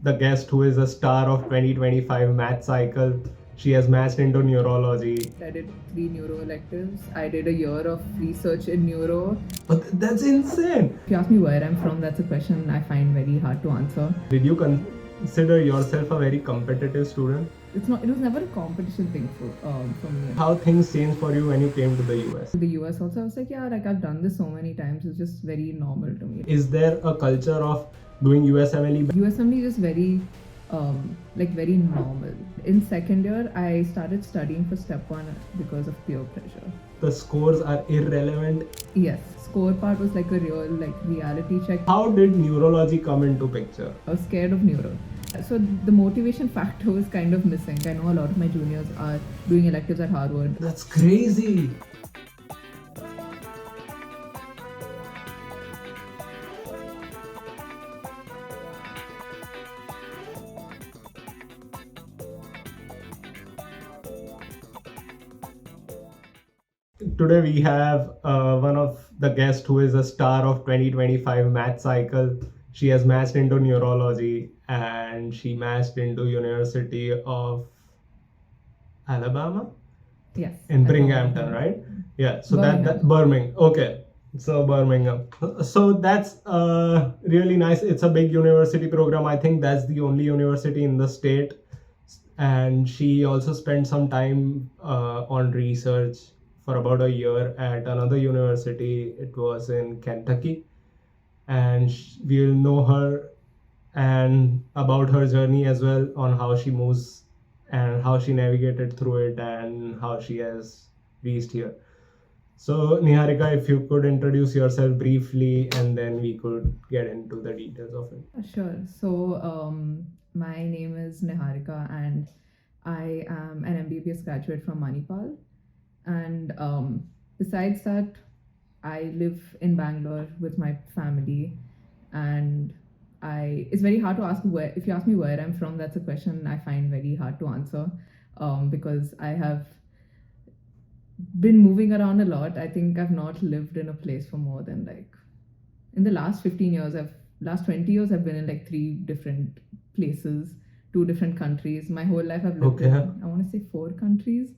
the guest who is a star of 2025 math cycle. She has matched into neurology. I did 3 neuro electives. I did a year of research in neuro. But that's insane. If you ask me where I'm from, that's a question I find very hard to answer. Did you consider yourself a very competitive student? It was never a competition thing for me. How things changed for you when you came to the US? The US also, I was like, yeah, like I've done this so many times. It's just very normal to me. Is there a culture of doing USMLE? USMLE is very very normal. In second year, I started studying for step 1 because of peer pressure. The scores are irrelevant. Yes, score part was like a real reality check. How did neurology come into picture? I was scared of neuro. So the motivation factor was kind of missing. I know a lot of my juniors are doing electives at Harvard. That's crazy. Today we have one of the guests who is a star of 2025 math cycle. She has matched into neurology and she matched into University of Alabama Yes. in Binghamton, right? Yeah. So that Birmingham. Okay. So Birmingham. So that's really nice. It's a big university program. I think that's the only university in the state. And she also spent some time on research for about a year at another university. It was in Kentucky. And we'll know her and about her journey as well, on how she moves and how she navigated through it and how she has reached here. So Niharika, if you could introduce yourself briefly and then we could get into the details of it. Sure. So my name is Niharika and I am an MBBS graduate from Manipal. And besides that, I live in Bangalore with my family, and it's very hard to ask if you ask me where I'm from, that's a question I find very hard to answer because I have been moving around a lot. I think I've not lived in a place for more than in the last 15 years, last 20 years, I've been in 3 different places, 2 different countries. My whole life I've lived in, I want to say 4 countries.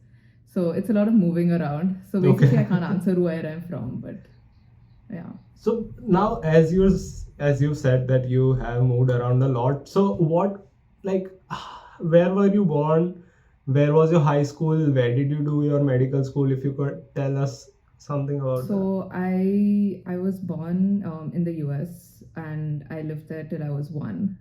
So it's a lot of moving around. So basically I can't answer where I'm from, but yeah. So now, as you said that you have moved around a lot. So what, where were you born? Where was your high school? Where did you do your medical school? If you could tell us something about that. So I was born in the US and I lived there till I was 1.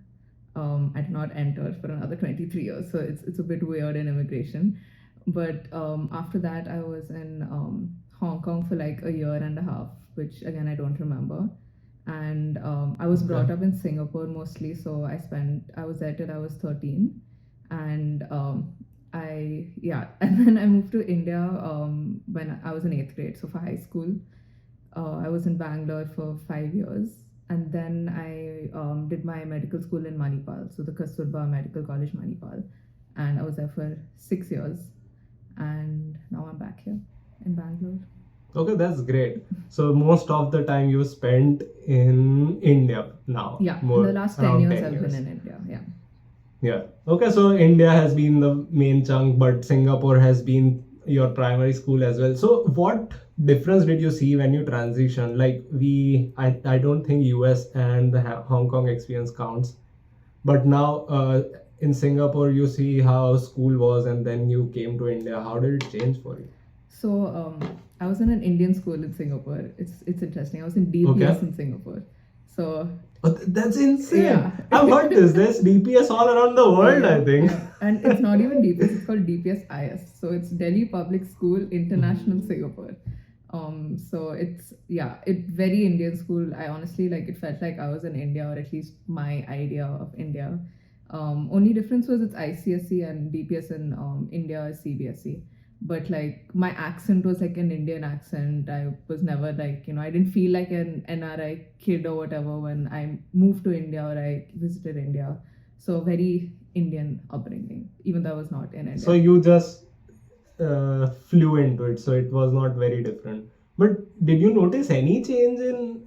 I did not enter for another 23 years. So it's a bit weird in immigration. But after that, I was in Hong Kong for a year and a half, which again, I don't remember. And I was brought up in Singapore mostly. So I was there till I was 13. And and then I moved to India when I was in 8th grade. So for high school, I was in Bangalore for 5 years. And then I did my medical school in Manipal. So the Kasturba Medical College, Manipal. And I was there for 6 years. And now I'm back here in Bangalore. Okay, that's great. So most of the time you spent in India now. Yeah, the last 10 years I've been in India. Yeah. Yeah. Okay, so India has been the main chunk, but Singapore has been your primary school as well. So what difference did you see when you transitioned? I don't think US and the Hong Kong experience counts, but now in Singapore, you see how school was, and then you came to India. How did it change for you? So I was in an Indian school in Singapore. It's interesting. I was in DPS in Singapore. So that's insane. Yeah. I've heard this. There's DPS all around the world, I think. Yeah. And it's not even DPS. It's called DPS IS. So it's Delhi Public School International Singapore. So it's very Indian school. I honestly it felt like I was in India, or at least my idea of India. Only difference was it's ICSE and DPS in India is CBSE. But my accent was an Indian accent. I was never I didn't feel like an NRI kid or whatever when I moved to India or I visited India. So very Indian upbringing, even though I was not in India. So you just flew into it, so it was not very different. But did you notice any change in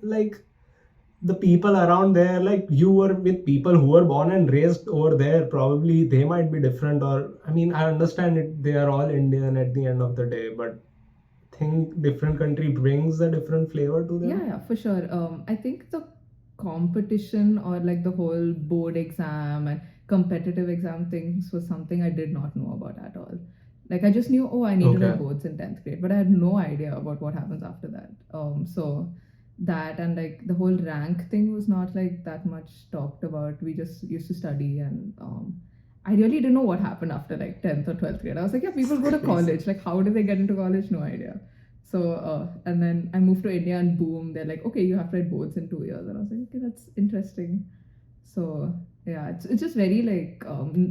the people around there, like you were with people who were born and raised over there, probably they might be different. Or I mean, I understand it, they are all Indian at the end of the day, but I think different country brings a different flavor to them. Yeah, for sure. I think the competition or like the whole board exam and competitive exam things was something I did not know about at all. Like I just knew, oh, I need to write Okay. boards in 10th grade, but I had no idea about what happens after that. So that and like the whole rank thing was not like that much talked about. We just used to study and I really didn't know what happened after like 10th or 12th grade. I was like, yeah, people go to college. Like, how did they get into college? No idea. So, and then I moved to India and boom, they're like, okay, you have to write boards in 2 years. And I was like, okay, that's interesting. So, yeah, it's just very like,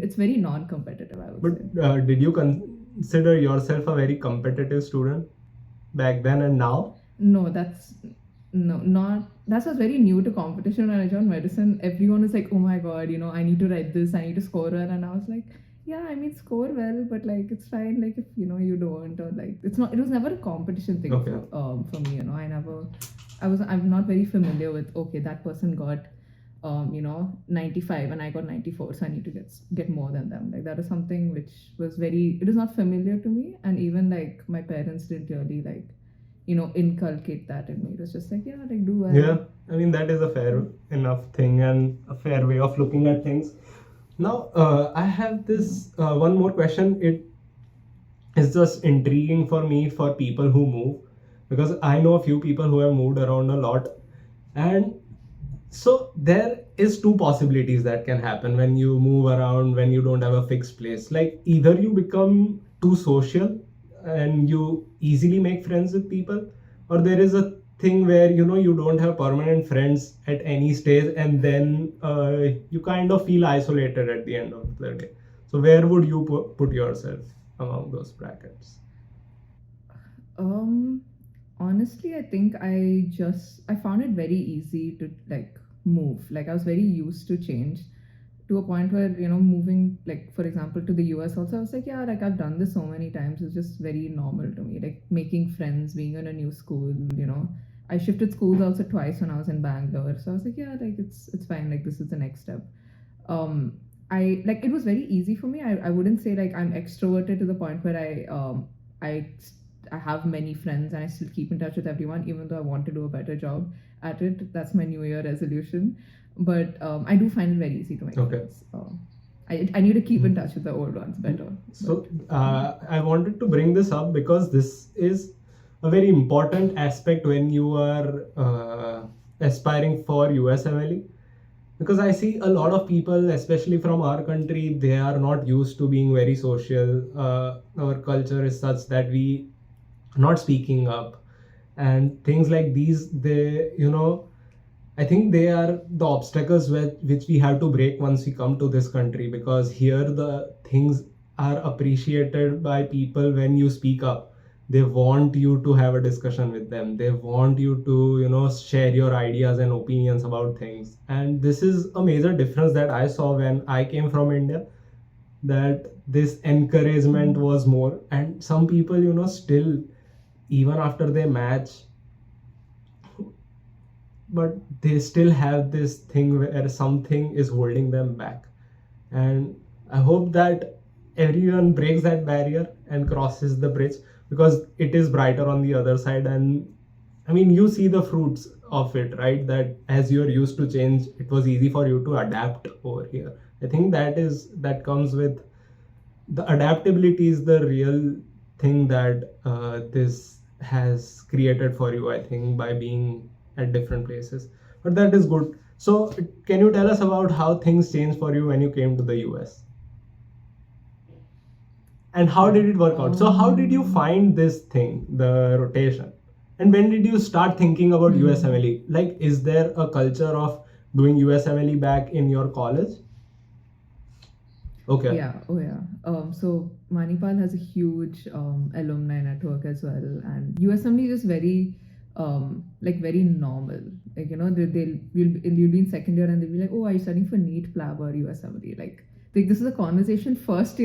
it's very non competitive, I would say. But did you consider yourself a very competitive student back then and now? No, that was very new to competition. When I joined medicine, everyone was like, oh my god, I need to write this, I need to score well. And I was like, yeah, I mean, score well, but like, it's fine. Like, if you don't, or like, it was never a competition thing Okay. for me. I'm not very familiar with, okay, that person got 95 and I got 94, so I need to get more than them. Like, that is something which it was not familiar to me. And even like my parents didn't really like, inculcate that in me. It was just like, yeah, like do well. Yeah, I mean, that is a fair enough thing and a fair way of looking at things. Now, I have this one more question. It is just intriguing for me for people who move, because I know a few people who have moved around a lot. And so there is two possibilities that can happen when you move around, when you don't have a fixed place. Like either you become too social and you easily make friends with people, or there is a thing where you don't have permanent friends at any stage, and then you kind of feel isolated at the end of the day. So where would you put yourself among those brackets? Honestly, I think I found it very easy to like move. Like I was very used to change to a point where, moving, like for example, to the US also, I was like, yeah, like I've done this so many times. It's just very normal to me. Like making friends, being in a new school, I shifted schools also twice when I was in Bangalore. So I was like, yeah, like it's fine. Like this is the next step. I like it was very easy for me. I wouldn't say like I'm extroverted to the point where I I have many friends and I still keep in touch with everyone, even though I want to do a better job at it. That's my New Year resolution. But I do find it very easy to make Okay. friends. I need to keep in touch with the old ones better. So I wanted to bring this up because this is a very important aspect when you are aspiring for USMLE. Because I see a lot of people, especially from our country, they are not used to being very social. Our culture is such that we not speaking up and things like these. I think they are the obstacles which we have to break once we come to this country, because here the things are appreciated by people when you speak up. They want you to have a discussion with them. They want you to, share your ideas and opinions about things. And this is a major difference that I saw when I came from India, that this encouragement was more. And some people, still, even after they match, but they still have this thing where something is holding them back. And I hope that everyone breaks that barrier and crosses the bridge, because it is brighter on the other side. And I mean, you see the fruits of it, right? That as you're used to change, it was easy for you to adapt over here. I think that comes with the adaptability is the real thing that this has created for you, I think, by being at different places. But that is good. So can you tell us about how things changed for you when you came to the US? And how did it work out? So how did you find this thing, the rotation? And when did you start thinking about USMLE? Like, is there a culture of doing USMLE back in your college? Okay. Yeah, oh yeah. So Manipal has a huge alumni network as well, and USMLE is very very normal. Like you'll be in second year and they'll be like, oh, are you studying for NEET, PLAB, or USMLE? Like this is a conversation first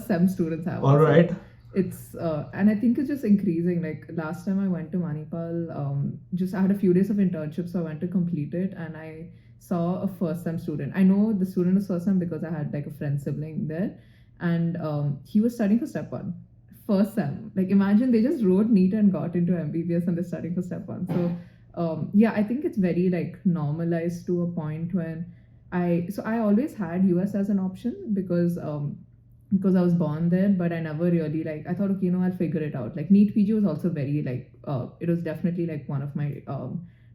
sem students have. All right. it's and I think it's just increasing. Like last time I went to Manipal, just I had a few days of internship, so I went to complete it, and I saw a first time student. I know the student was first time because I had like a friend sibling there, and he was studying for step one, first sem. Like imagine they just wrote NEET and got into MBBS and they're studying for step one. So yeah, I think it's very like normalized to a point when I always had US as an option because I was born there, but I never really like. I thought, okay, I'll figure it out. Like NEET PG was also very like. It was definitely like one of my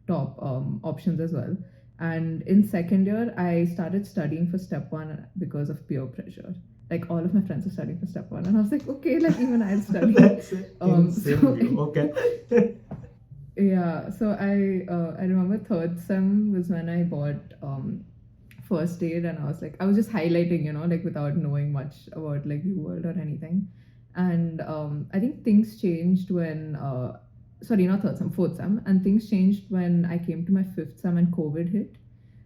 top options as well. And in second year, I started studying for step one because of peer pressure. Like all of my friends were studying for step one, and I was like, okay, like even I'll study. That's So insane. Okay. yeah, so I remember third sem was when I bought first aid, and I was just highlighting, like without knowing much about like UWorld or anything. And I think things changed when sorry, not third sem, fourth sem, and things changed when I came to my fifth sem and COVID hit.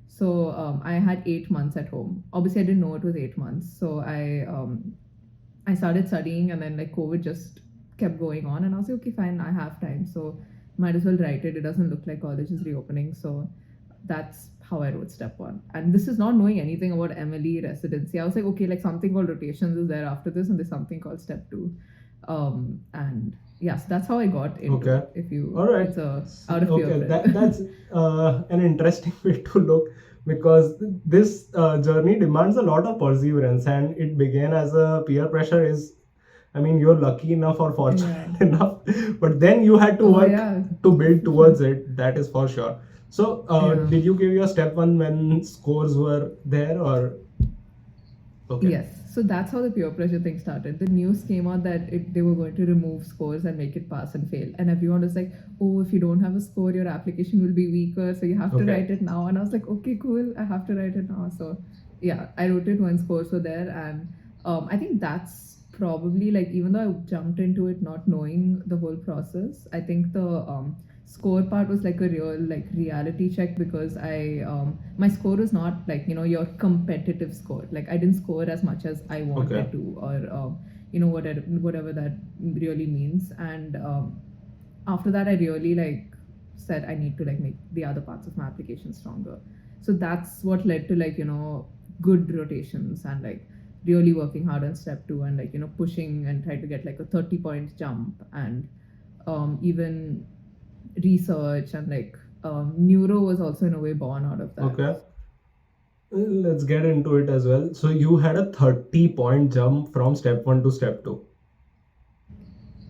So I had 8 months at home. Obviously, I didn't know it was 8 months. So I started studying, and then like COVID just kept going on, and I was like, okay, fine, I have time, so might as well write it. It doesn't look like college is reopening, so that's how I wrote step one. And this is not knowing anything about MLE residency. I was like, okay, like something called rotations is there after this, and there's something called step two. And yes, that's how I got into Okay. it. If you, All right. it's a out of Okay, peer that's an interesting way to look, because this journey demands a lot of perseverance, and it began as a peer pressure. I mean, you're lucky enough or fortunate Yeah. enough, but then you had to Oh, work yeah. to build towards it. That is for sure. So, Yeah. did you give your step one when scores were there, or? Okay. Yes, so that's how the peer pressure thing started. The news came out that they were going to remove scores and make it pass and fail. And everyone was like, oh, if you don't have a score, your application will be weaker. So you have to Okay. write it now. And I was like, okay, cool. I have to write it now. So yeah, I wrote it when scores were there. And I think that's probably like, even though I jumped into it not knowing the whole process, I think the score part was like a real like reality check, because I my score was not like your competitive score. Like I didn't score as much as I wanted Okay. to, or whatever that really means. And after that, I really like said I need to like make the other parts of my application stronger. So that's what led to like good rotations, and like really working hard on step two, and like pushing and try to get like a 30 points jump. And even research, and like neuro was also in a way born out of that. Okay. Let's get into it as well. So you had a 30-point jump from step one to step two.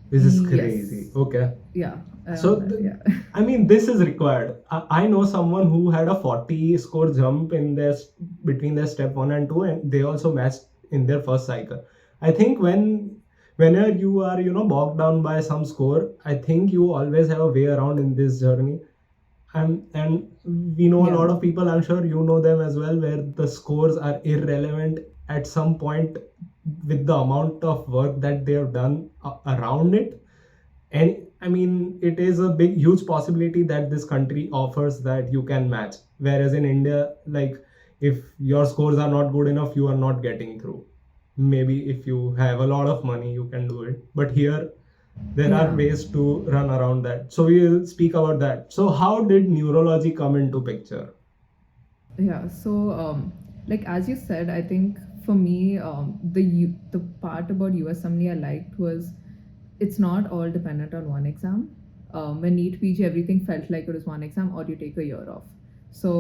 This is crazy. Yes. Okay. Yeah. So, Yeah. I mean, this is required. I know someone who had a 40 score jump in between their step one and two, and they also matched in their first cycle. I think whenever you are, bogged down by some score, I think you always have a way around in this journey. And we know a Yeah. lot of people, I'm sure you know them as well, where the scores are irrelevant at some point with the amount of work that they have done around it. And I mean, it is a huge possibility that this country offers that you can match, whereas in India, like, if your scores are not good enough, you are not getting through. Maybe if you have a lot of money, you can do it, but here there are Yeah. ways to run around that. So we'll speak about that. So how did neurology come into picture? Yeah. So like as you said, I think for me the part about USMLE I liked was it's not all dependent on one exam. When NEET PG, everything felt like it was one exam, or you take a year off. So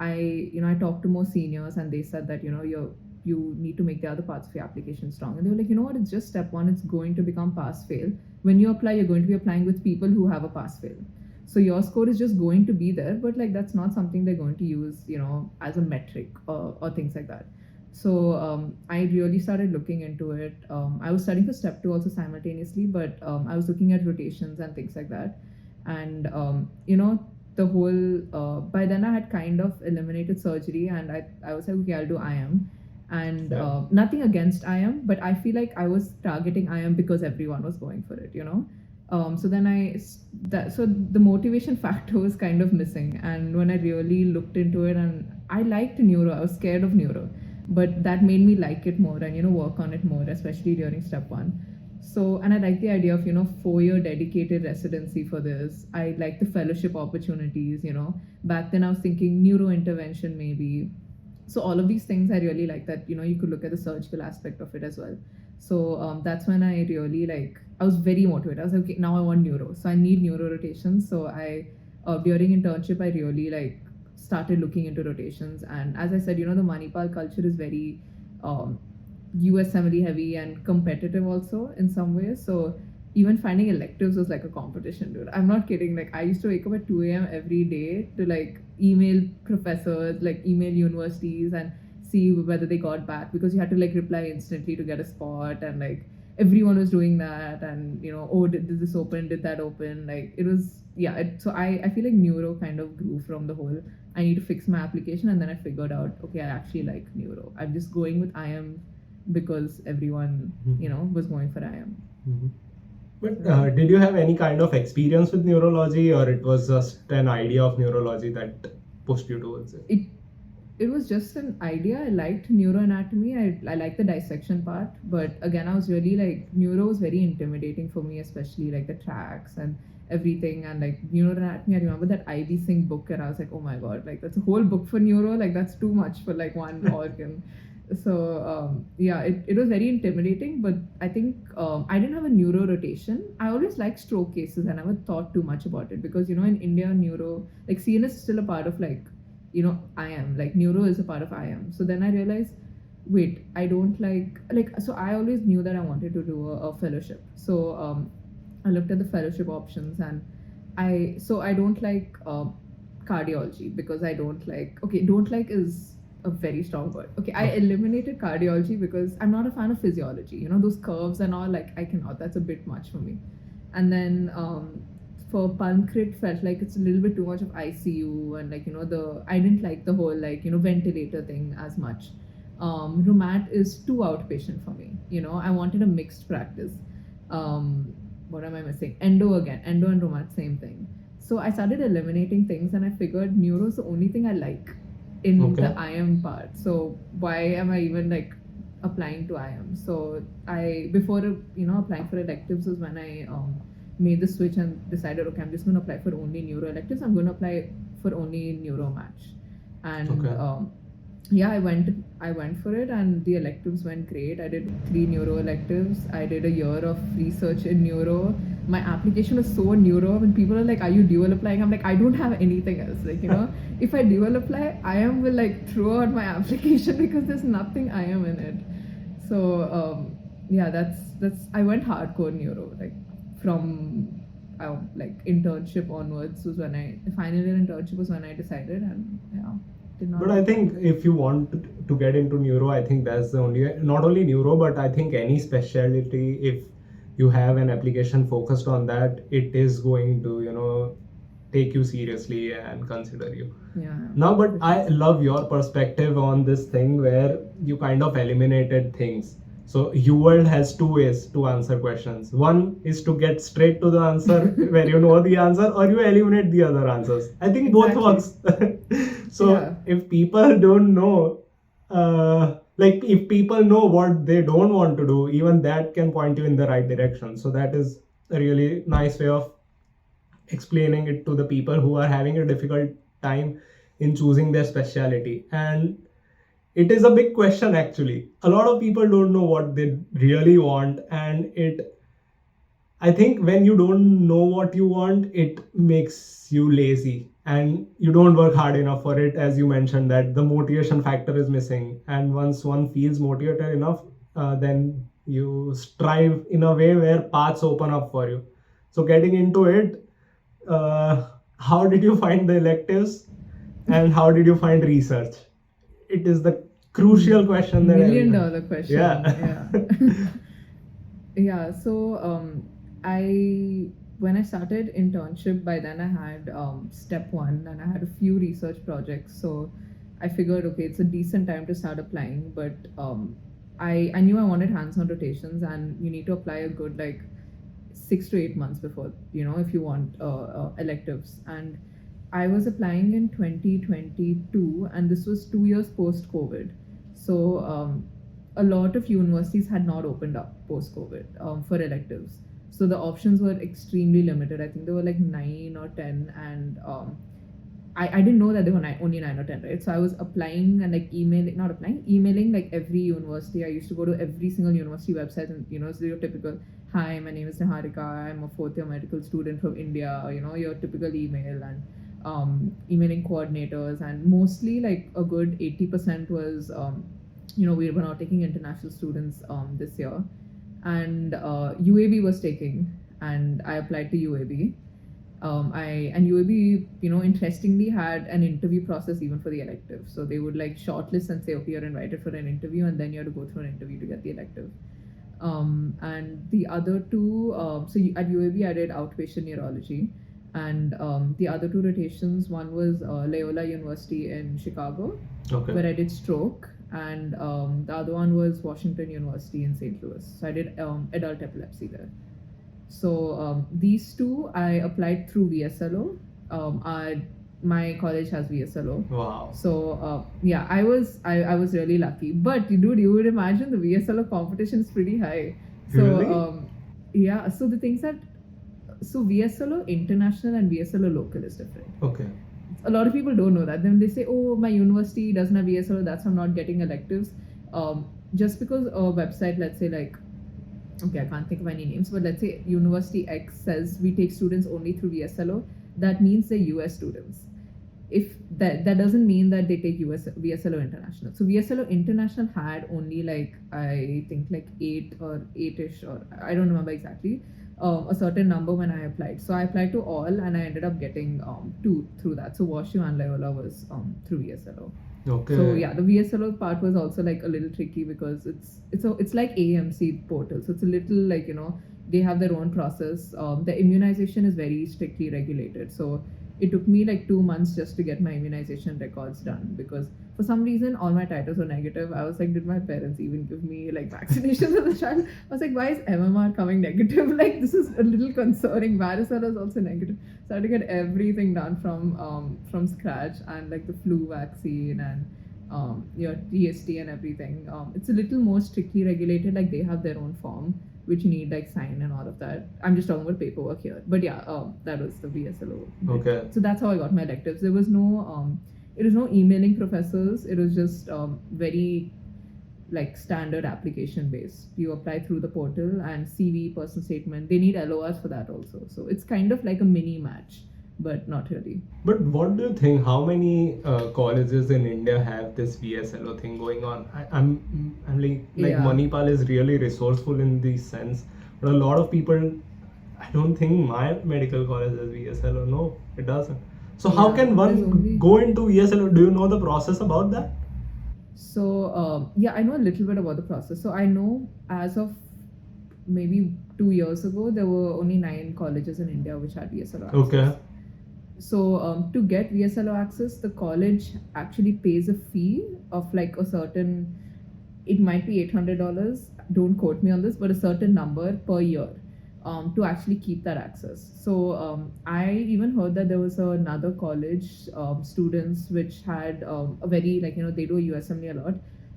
I talked to more seniors, and they said that you need to make the other parts of your application strong. And they were like, you know what, it's just step one. It's going to become pass fail. When you apply, you're going to be applying with people who have a pass fail. So your score is just going to be there, but like that's not something they're going to use, as a metric, or things like that. So I really started looking into it. I was studying for step two also simultaneously, but I was looking at rotations and things like that. And the whole by then I had kind of eliminated surgery, and I was like, okay, I'll do IM. And Yeah. nothing against IM, but I feel like I was targeting IM because everyone was going for it, so then so the motivation factor was kind of missing. And when I really looked into it, and I liked neuro, I was scared of neuro, but that made me like it more, and work on it more, especially during step one. So, and I like the idea of, 4-year dedicated residency for this. I like the fellowship opportunities. Back then I was thinking neuro intervention maybe. So all of these things I really like that, you could look at the surgical aspect of it as well. So that's when I really I was very motivated. I was like, okay, now I want neuro. So I need neuro rotations. So during internship, I really started looking into rotations. And as I said, the Manipal culture is very um, USMLE heavy and competitive also in some ways. So even finding electives was like a competition, dude. I'm not kidding. I used to wake up at 2 a.m. every day to email professors, email universities and see whether they got back, because you had to reply instantly to get a spot, and everyone was doing that. And oh, did this open, did that open, it was, yeah. So I feel like neuro kind of grew from the whole I need to fix my application, and then I figured out, okay, I actually like neuro. I'm just going with IM because everyone was going for IM. Mm-hmm. But did you have any kind of experience with neurology, or it was just an idea of neurology that pushed you towards it? It was just an idea. I liked neuroanatomy. I liked the dissection part, but again, I was really neuro was very intimidating for me, especially the tracks and everything. And neuroanatomy, I remember that IB Singh book, and I was like, oh my god, that's a whole book for neuro. That's too much for one organ. So yeah, it was very intimidating. But I think I didn't have a neuro rotation. I always liked stroke cases. I never thought too much about it because in India, neuro CNS is still a part of IM, neuro is a part of IM. So then I realized, wait, I don't so I always knew that I wanted to do a fellowship. So I looked at the fellowship options, and I don't like cardiology because I don't don't like is a very strong word. Okay, I eliminated cardiology because I'm not a fan of physiology. Those curves and all, I cannot. That's a bit much for me. And then for Pankrit felt like it's a little bit too much of ICU, and I didn't like the whole ventilator thing as much. Rheumat is too outpatient for me. I wanted a mixed practice. What am I missing? Endo again. Endo and rheumat, same thing. So I started eliminating things, and I figured neuro is the only thing I like in the IM part. So why am I even applying to IM? So I before applying for electives was when I made the switch and decided, okay, I'm just going to apply for only neuro electives. I'm going to apply for only neuro match. And yeah, I went for it, and the electives went great. I did 3 neuro electives. I did a year of research in neuro. My application was so neuro. When people are like, are you dual applying? I'm like, I don't have anything else. If I dual apply, IM will throw out my application because there's nothing IM in it. So yeah, that's I went hardcore neuro from internship onwards was when I final year internship was when I decided, and yeah, did not. But I think if you want to get into neuro, I think that's the only, not only neuro, but I think any specialty, if you have an application focused on that, it is going to take you seriously and consider you. Yeah. Now, but I love your perspective on this thing where you kind of eliminated things. So UWorld has 2 ways to answer questions. One is to get straight to the answer where you know the answer, or you eliminate the other answers. I think both works. So yeah. If people don't know, if people know what they don't want to do, even that can point you in the right direction. So that is a really nice way of explaining it to the people who are having a difficult time in choosing their specialty. And it is a big question, actually. A lot of people don't know what they really want, and I think when you don't know what you want, it makes you lazy and you don't work hard enough for it. As you mentioned, that the motivation factor is missing, and once one feels motivated enough, then you strive in a way where paths open up for you. So getting into it, how did you find the electives, and how did you find research? It is the crucial question. $1 million question. Yeah. Yeah. So when I started internship, by then I had step 1, and I had a few research projects. So I figured, okay, it's a decent time to start applying. But I knew I wanted hands-on rotations, and you need to apply a good 6 to 8 months before, if you want electives. And I was applying in 2022, and this was 2 years post-COVID. So a lot of universities had not opened up post-COVID for electives. So the options were extremely limited. I think there were like 9 or 10, and I didn't know that there were only 9 or 10, right? So I was applying and like emailing like every university. I used to go to every single university website and, it's your typical, hi, my name is Niharika, I'm a fourth year medical student from India, your typical email, and emailing coordinators, and mostly like a good 80% was, we were not taking international students this year, and UAB was taking, and I applied to UAB. UAB, interestingly had an interview process even for the elective. So they would like shortlist and say, okay, you're invited for an interview, and then you have to go through an interview to get the elective. And the other two, at UAB I did outpatient neurology, and the other two rotations, one was Loyola University in Chicago, where I did stroke, and the other one was Washington University in St. Louis. So I did adult epilepsy there. So these two I applied through VSLO. My college has VSLO. Wow. So I was really lucky. But dude, you would imagine the VSLO competition is pretty high. So really? So the things that VSLO International and VSLO Local is different. Okay. A lot of people don't know that. Then they say, oh, my university doesn't have VSLO, that's why I'm not getting electives. Just because a website, let's say like, okay, I can't think of any names, but let's say University X says we take students only through VSLO, that means they're US students. If that doesn't mean that they take VSLO International. So VSLO International had only like, I think like 8-ish, or I don't remember exactly, a certain number when I applied. So I applied to all, and I ended up getting 2 through that. So WashU and Loyola was through VSLO. Okay. So yeah, the VSLO part was also like a little tricky because it's like AMC portal. So it's a little like, they have their own process. The immunization is very strictly regulated. So it took me like 2 months just to get my immunization records done, because for some reason all my titers were negative. I was like, did my parents even give me like vaccinations as a child? I was like, why is MMR coming negative? Like, this is a little concerning. Varicella is also negative. So I had to get everything done from scratch, and like the flu vaccine and your TST and everything. It's a little more strictly regulated. Like, they have their own form which you need like sign and all of that. I'm just talking about paperwork here, but yeah, that was the VSLO. Okay. So that's how I got my electives. There was no emailing professors. It was just very like standard application based. You apply through the portal, and CV, personal statement. They need LORs for that also. So it's kind of like a mini match, but not really. But what do you think? How many colleges in India have this VSLO thing going on? I'm like Manipal is really resourceful in this sense, but a lot of people, I don't think my medical college has VSLO. No, it doesn't. So how can one go into VSLO? Do you know the process about that? So I know a little bit about the process. So I know as of maybe 2 years ago, there were only 9 colleges in India which had VSLO access. Okay. So to get VSLO access, the college actually pays a fee of like a certain, it might be $800, don't quote me on this, but a certain number per year to actually keep that access. So I even heard that there was another college, students which had a very like, they do a USMLE a lot.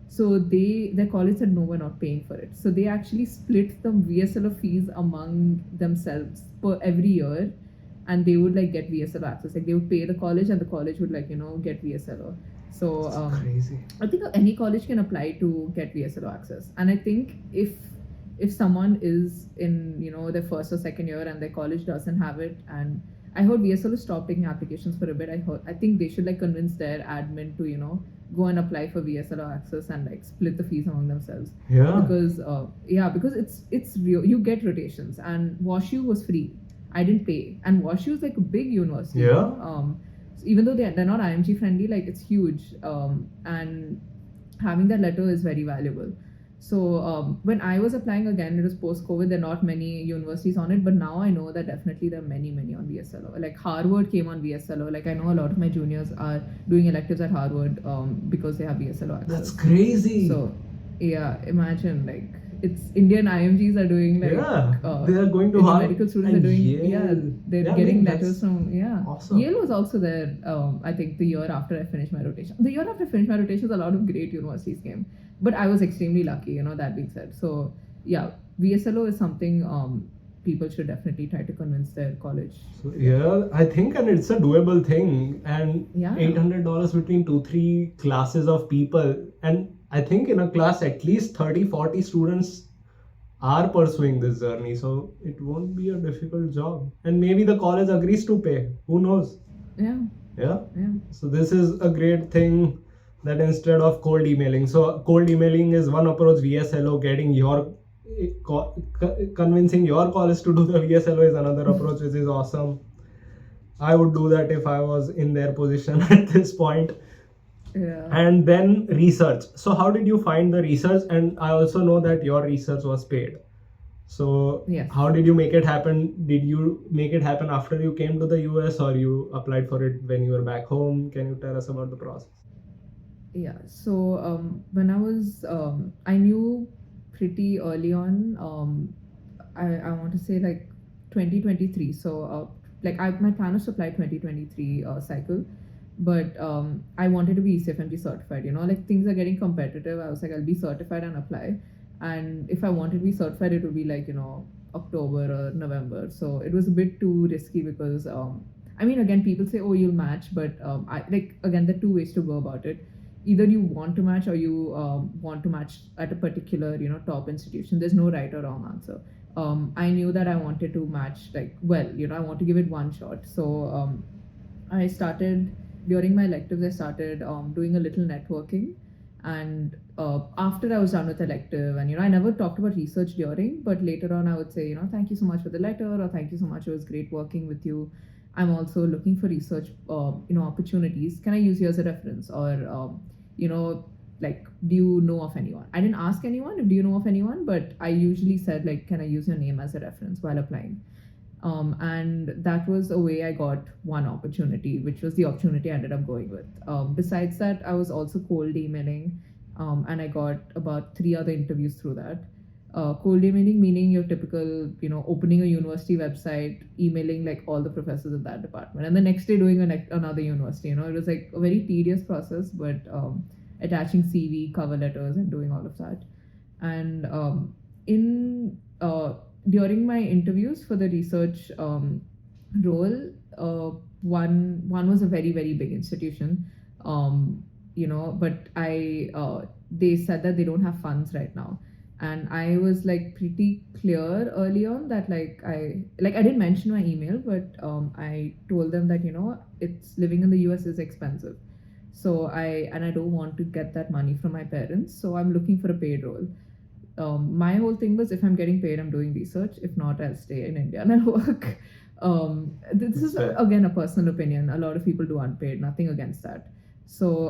So their college said, no, we're not paying for it. So they actually split the VSLO fees among themselves per every year. And they would like get VSLO access. Like, they would pay the college, and the college would like, get VSLO. So that's crazy. I think any college can apply to get VSLO access. And I think if someone is in, their first or second year and their college doesn't have it, and I heard VSLO stopped taking applications for a bit. I think they should like convince their admin to, go and apply for VSLO access and like split the fees among themselves. Yeah. Because it's real. You get rotations, and WashU was free. I didn't pay, and WashU is like a big university. Yeah. So even though they're not IMG friendly, like it's huge. And having that letter is very valuable. So when I was applying again, it was post-COVID. There are not many universities on it, but now I know that definitely there are many on VSLO. Like Harvard came on VSLO. Like I know a lot of my juniors are doing electives at Harvard because they have VSLO access. That's crazy. So yeah, imagine like. It's Indian IMGs are doing like they are going to Harvard. Medical students are doing Yale. They're getting letters from awesome. Yale was also there. I think the year after I finished my rotation. The year after I finished my rotation, a lot of great universities came. but I was extremely lucky, that being said. So yeah, VSLO is something people should definitely try to convince their college. So yeah, I think, and it's a doable thing, and Yeah. $800 between 2-3 classes of people, and I think in a class at least 30-40 students are pursuing this journey, so it won't be a difficult job, and maybe the college agrees to pay. Who knows? Yeah. Yeah. Yeah. So this is a great thing, that instead of cold emailing, so cold emailing is one approach. VSLO, getting your convincing your college to do the VSLO is another approach, which is awesome. I would do that if I was in their position at this point. Yeah. And then research. So how did you find the research? And I also know that your research was paid. So Yes. how did you make it happen? Did you make it happen after you came to the US, or you applied for it when you were back home? Can you tell us about the process? Yeah. So when I was, I knew pretty early on. I want to say like 2023. So like my plan was to apply 2023 cycle, but I wanted to be ECFMG certified. Like things are getting competitive. I was like, I'll be certified and apply. And if I wanted to be certified, it would be like October or November. So it was a bit too risky because I mean, again, people say, oh, you'll match, but I like again, there are two ways to go about it. Either you want to match or you want to match at a particular top institution. There's no right or wrong answer. I knew that I wanted to match like well, I want to give it one shot. So I started during my electives. I started doing a little networking, and after I was done with elective, and I never talked about research during, but later on I would say, thank you so much for the letter, or thank you so much. It was great working with you. I'm also looking for research, opportunities. Can I use you as a reference, or like, do you know of anyone? I didn't ask anyone, do you know of anyone? But I usually said, like, can I use your name as a reference while applying? And that was a way I got one opportunity, which was the opportunity I ended up going with. Besides that, I was also cold emailing, and I got about 3 other interviews through that. Cold emailing meaning your typical, opening a university website, emailing like all the professors of that department, and the next day doing another university. It was like a very tedious process, but attaching CV, cover letters, and doing all of that. And in during my interviews for the research role, one was a very very big institution, but they said that they don't have funds right now, and I was like pretty clear early on that I didn't mention my email, but I told them that it's living in the US is expensive, so I don't want to get that money from my parents, so I'm looking for a paid role. My whole thing was, if I'm getting paid, I'm doing research. If not, I'll stay in India and I'll work. This is again a personal opinion. A lot of people do unpaid, nothing against that. So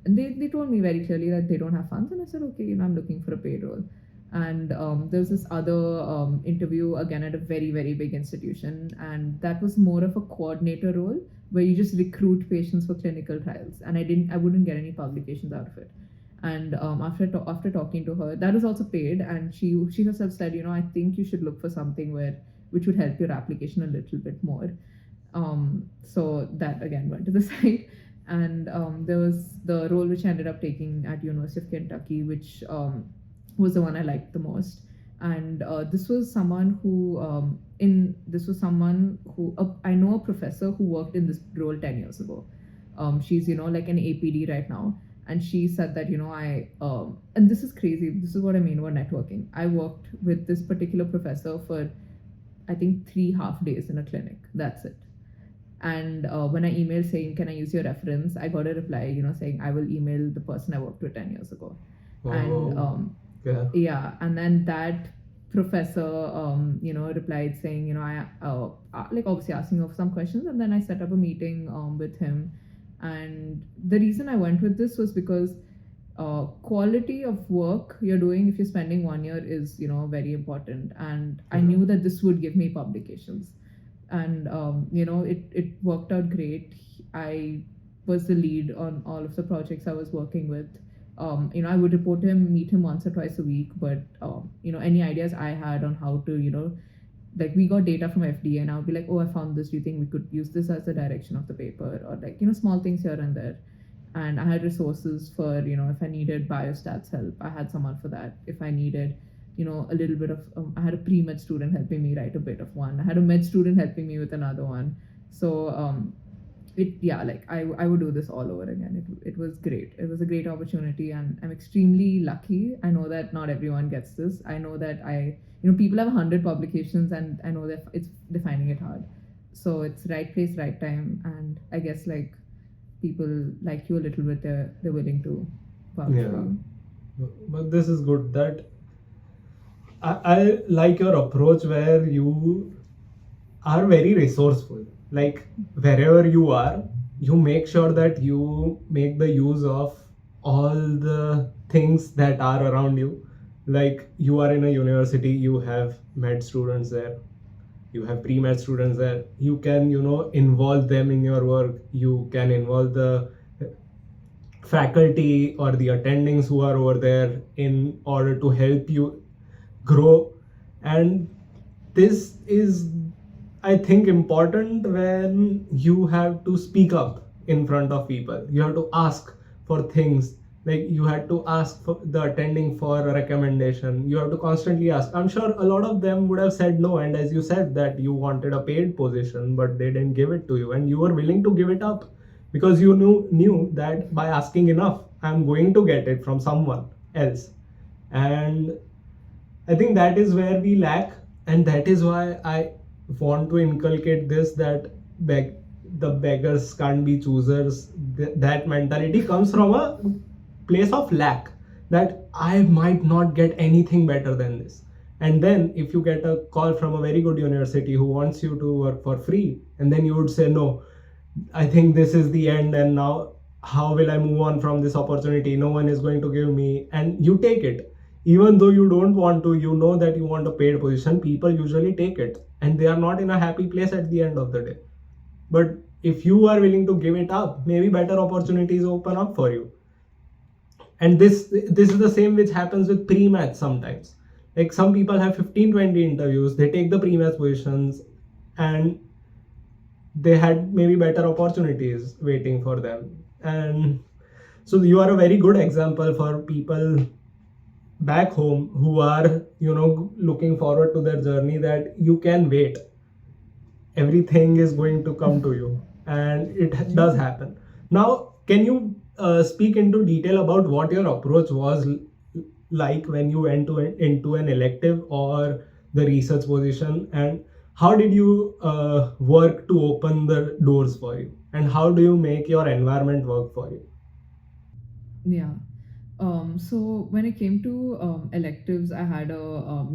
and they told me very clearly that they don't have funds, and I said, okay, I'm looking for a paid role. And there was this other interview again at a very very big institution, and that was more of a coordinator role where you just recruit patients for clinical trials, and I wouldn't get any publications out of it. And after talking to her, that was also paid, and she herself said, I think you should look for something which would help your application a little bit more. So that again went to the side. And there was the role which I ended up taking at University of Kentucky, which was the one I liked the most. And this was someone who I know a professor who worked in this role 10 years ago. She's like an APD right now, and she said that and this is crazy, this is what I mean about networking. I worked with this particular professor for I think 3 half days in a clinic, that's it. And when I emailed saying, can I use your reference, I got a reply saying, I will email the person I worked with 10 years ago. Oh. And yeah, and then that professor replied saying, I like obviously asking of some questions, and then I set up a meeting with him. And the reason I went with this was because quality of work you're doing if you're spending 1 year is very important, and I knew that this would give me publications. And it worked out great. I was the lead on all of the projects I was working with. I would report him, meet him once or twice a week, but any ideas I had on how to like, we got data from FDA, and I would be like, oh, I found this, do you think we could use this as the direction of the paper, or like small things here and there. And I had resources for, if I needed biostats help, I had someone for that. If I needed, a little bit of, I had a pre-med student helping me write a bit of one. I had a med student helping me with another one. So I would do this all over again. It was great. It was a great opportunity, and I'm extremely lucky. I know that not everyone gets this. I know that people have 100 publications, and I know that it's defining it hard. So it's right place, right time, and I guess like people like you a little bit, they're willing to vouch for Yeah. you. But this is good that I like your approach where you are very resourceful. Like wherever you are, you make sure that you make the use of all the things that are around you. Like you are in a university, you have med students there, you have pre-med students there. You can, involve them in your work. You can involve the faculty or the attendings who are over there in order to help you grow. And this is, I think, important when you have to speak up in front of people. You have to ask for things. Like you had to ask for the attending for a recommendation. You have to constantly ask. I'm sure a lot of them would have said no, and as you said that you wanted a paid position but they didn't give it to you, and you were willing to give it up because you knew that by asking enough I'm going to get it from someone else. And I think that is where we lack, and that is why I want to inculcate this, that the beggars can't be choosers. That mentality comes from a place of lack, that I might not get anything better than this. And then if you get a call from a very good university who wants you to work for free, and then you would say no, I think this is the end, and now how will I move on from this opportunity? No one is going to give me, and you take it. Even though you don't want to, you know that you want a paid position, people usually take it, and they are not in a happy place at the end of the day. But if you are willing to give it up, maybe better opportunities open up for you. And this is the same which happens with pre-match sometimes. Like some people have 15-20 interviews, they take the pre-match positions, and they had maybe better opportunities waiting for them. And so you are a very good example for people back home who are, looking forward to their journey, that you can wait. Everything is going to come to you, and it does happen. Now can you speak into detail about what your approach was like when you went into an elective or the research position, and how did you work to open the doors for you, and how do you make your environment work for you? Yeah. So when it came to electives, I had a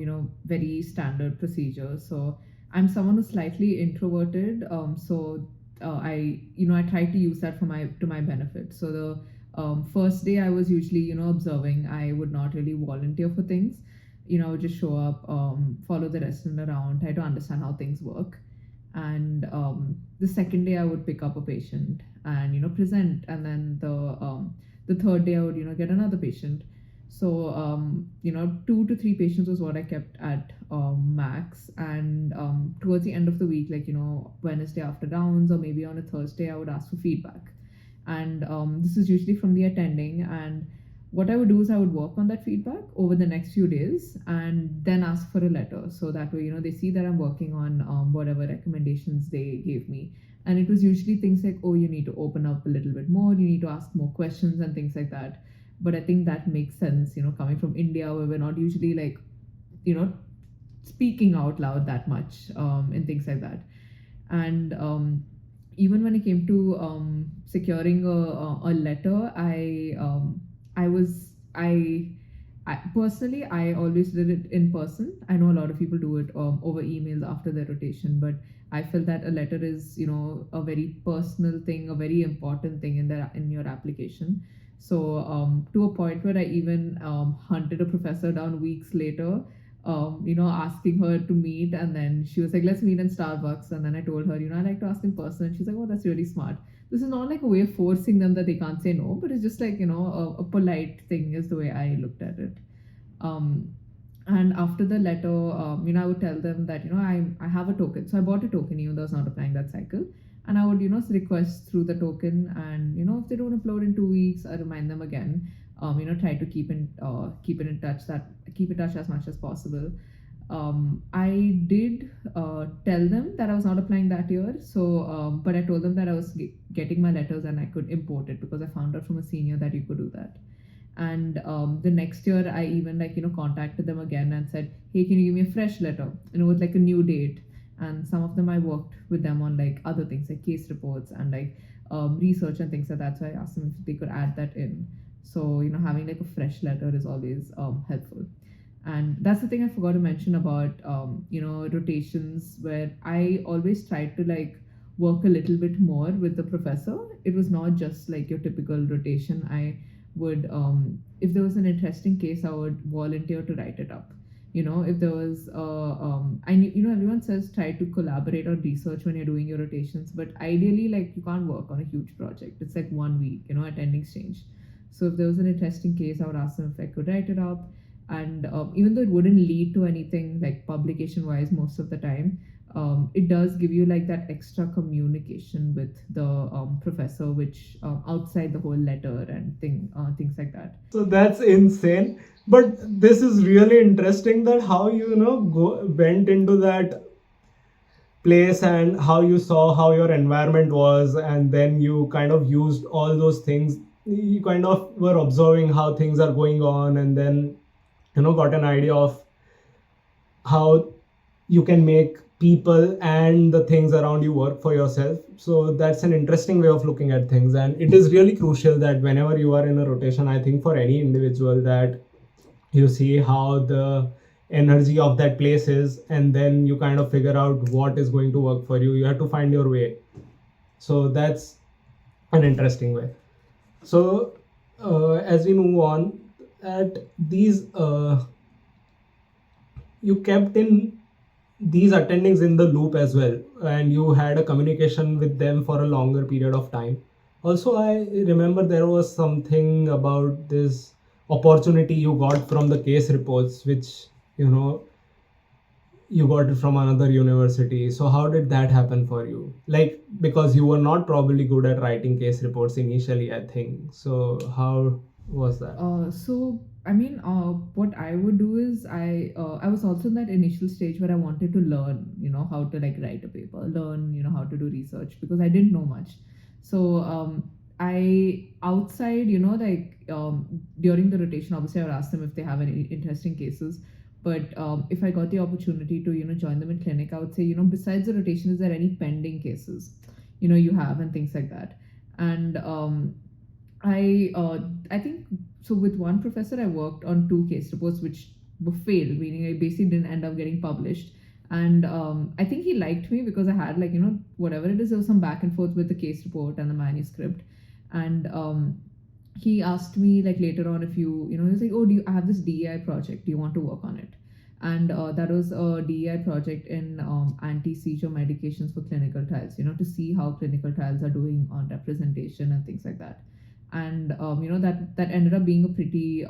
very standard procedure. So I'm someone who's slightly introverted. I tried to use that for my benefit. So the first day I was usually observing. I would not really volunteer for things. I would just show up, follow the resident around, try to understand how things work. And the second day I would pick up a patient and present, and then the third day I would get another patient. So 2 to 3 patients was what I kept at max. And towards the end of the week, like Wednesday after rounds, or maybe on a Thursday, I would ask for feedback. And this is usually from the attending. And what I would do is I would work on that feedback over the next few days, and then ask for a letter. So that way, they see that I'm working on whatever recommendations they gave me. And it was usually things like, oh, you need to open up a little bit more, you need to ask more questions and things like that. But I think that makes sense, coming from India, where we're not usually like, speaking out loud that much, and things like that. And even when it came to securing a letter, I was I personally, I always did it in person. I know a lot of people do it over emails after their rotation, but I feel that a letter is, a very personal thing, a very important thing in your application. So to a point where I even hunted a professor down weeks later, asking her to meet, and then she was like, "Let's meet in Starbucks." And then I told her, I like to ask in person. And she's like, "Oh, that's really smart." This is not like a way of forcing them that they can't say no, but it's just like a polite thing is the way I looked at it. um, and after the letter, I would tell them that I have a token, so I bought a token even though I was not applying that cycle. and I would request through the token, and if they don't upload in 2 weeks, I remind them again. Try to keep it in touch, that keep in touch as much as possible. I did tell them that I was not applying that year. So, but I told them that I was getting my letters and I could import it, because I found out from a senior that you could do that. And the next year, I even contacted them again and said, "Hey, can you give me a fresh letter?" And it was like a new date. And some of them I worked with them on like other things like case reports and like research and things like that. So I asked them if they could add that in. So having like a fresh letter is always helpful. And that's the thing I forgot to mention about rotations, where I always tried to like work a little bit more with the professor. It was not just like your typical rotation. I would if there was an interesting case, I would volunteer to write it up. If there was I knew, everyone says try to collaborate on research when you're doing your rotations, but ideally, like, you can't work on a huge project. It's like 1 week, attending exchange. So if there was an interesting case, I would ask them if I could write it up. And even though it wouldn't lead to anything like publication wise most of the time, it does give you like that extra communication with the professor, which outside the whole letter and things like that. So that's insane. But this is really interesting, that how went into that place and how you saw how your environment was, and then you kind of used all those things. You kind of were observing how things are going on, and then got an idea of how you can make people and the things around you work for yourself. So that's an interesting way of looking at things, and it is really crucial that whenever you are in a rotation, I think for any individual, that you see how the energy of that place is, and then you kind of figure out what is going to work for you. You have to find your way. So that's an interesting way. So as we move on, at these you kept in these attendings in the loop as well, and you had a communication with them for a longer period of time. Also, I remember there was something about this opportunity you got from the case reports, which you got it from another university. So how did that happen for you? Like, because you were not probably good at writing case reports initially, I think. So how was that? So I mean, what I would do is I was also in that initial stage where I wanted to learn, how to like write a paper, learn, how to do research, because I didn't know much. So I outside, during the rotation, obviously I would ask them if they have any interesting cases. But if I got the opportunity to join them in clinic, I would say, besides the rotation, is there any pending cases you have, and things like that. And I think so. With one professor, I worked on 2 case reports which failed, meaning I basically didn't end up getting published. And I think he liked me because I had like whatever it is, there was some back and forth with the case report and the manuscript. And he asked me like later on if he was like, "Oh, I have this DEI project? Do you want to work on it?" And that was a DEI project in anti-seizure medications for clinical trials. To see how clinical trials are doing on representation and things like that. And that ended up being a pretty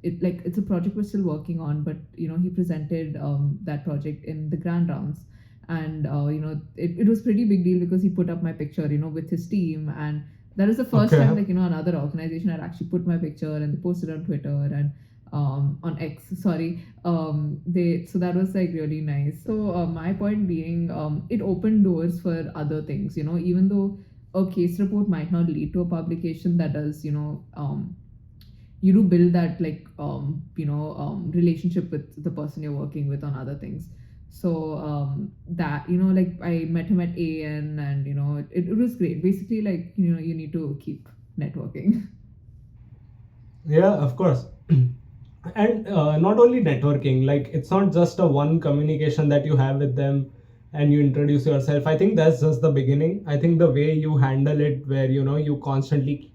it's a project we're still working on, but he presented that project in the grand rounds. And it was pretty big deal because he put up my picture with his team. And that is the first time like another organization had actually put my picture, and they posted on Twitter and on X, sorry. So that was like really nice. So my point being, it opened doors for other things, even though a case report might not lead to a publication, that does you do build that like relationship with the person you're working with on other things. So that like I met him at AN, and it was great. Basically, like you need to keep networking. Yeah, of course. And not only networking, like it's not just a one communication that you have with them and you introduce yourself. I think that's just the beginning. I think the way you handle it, where you constantly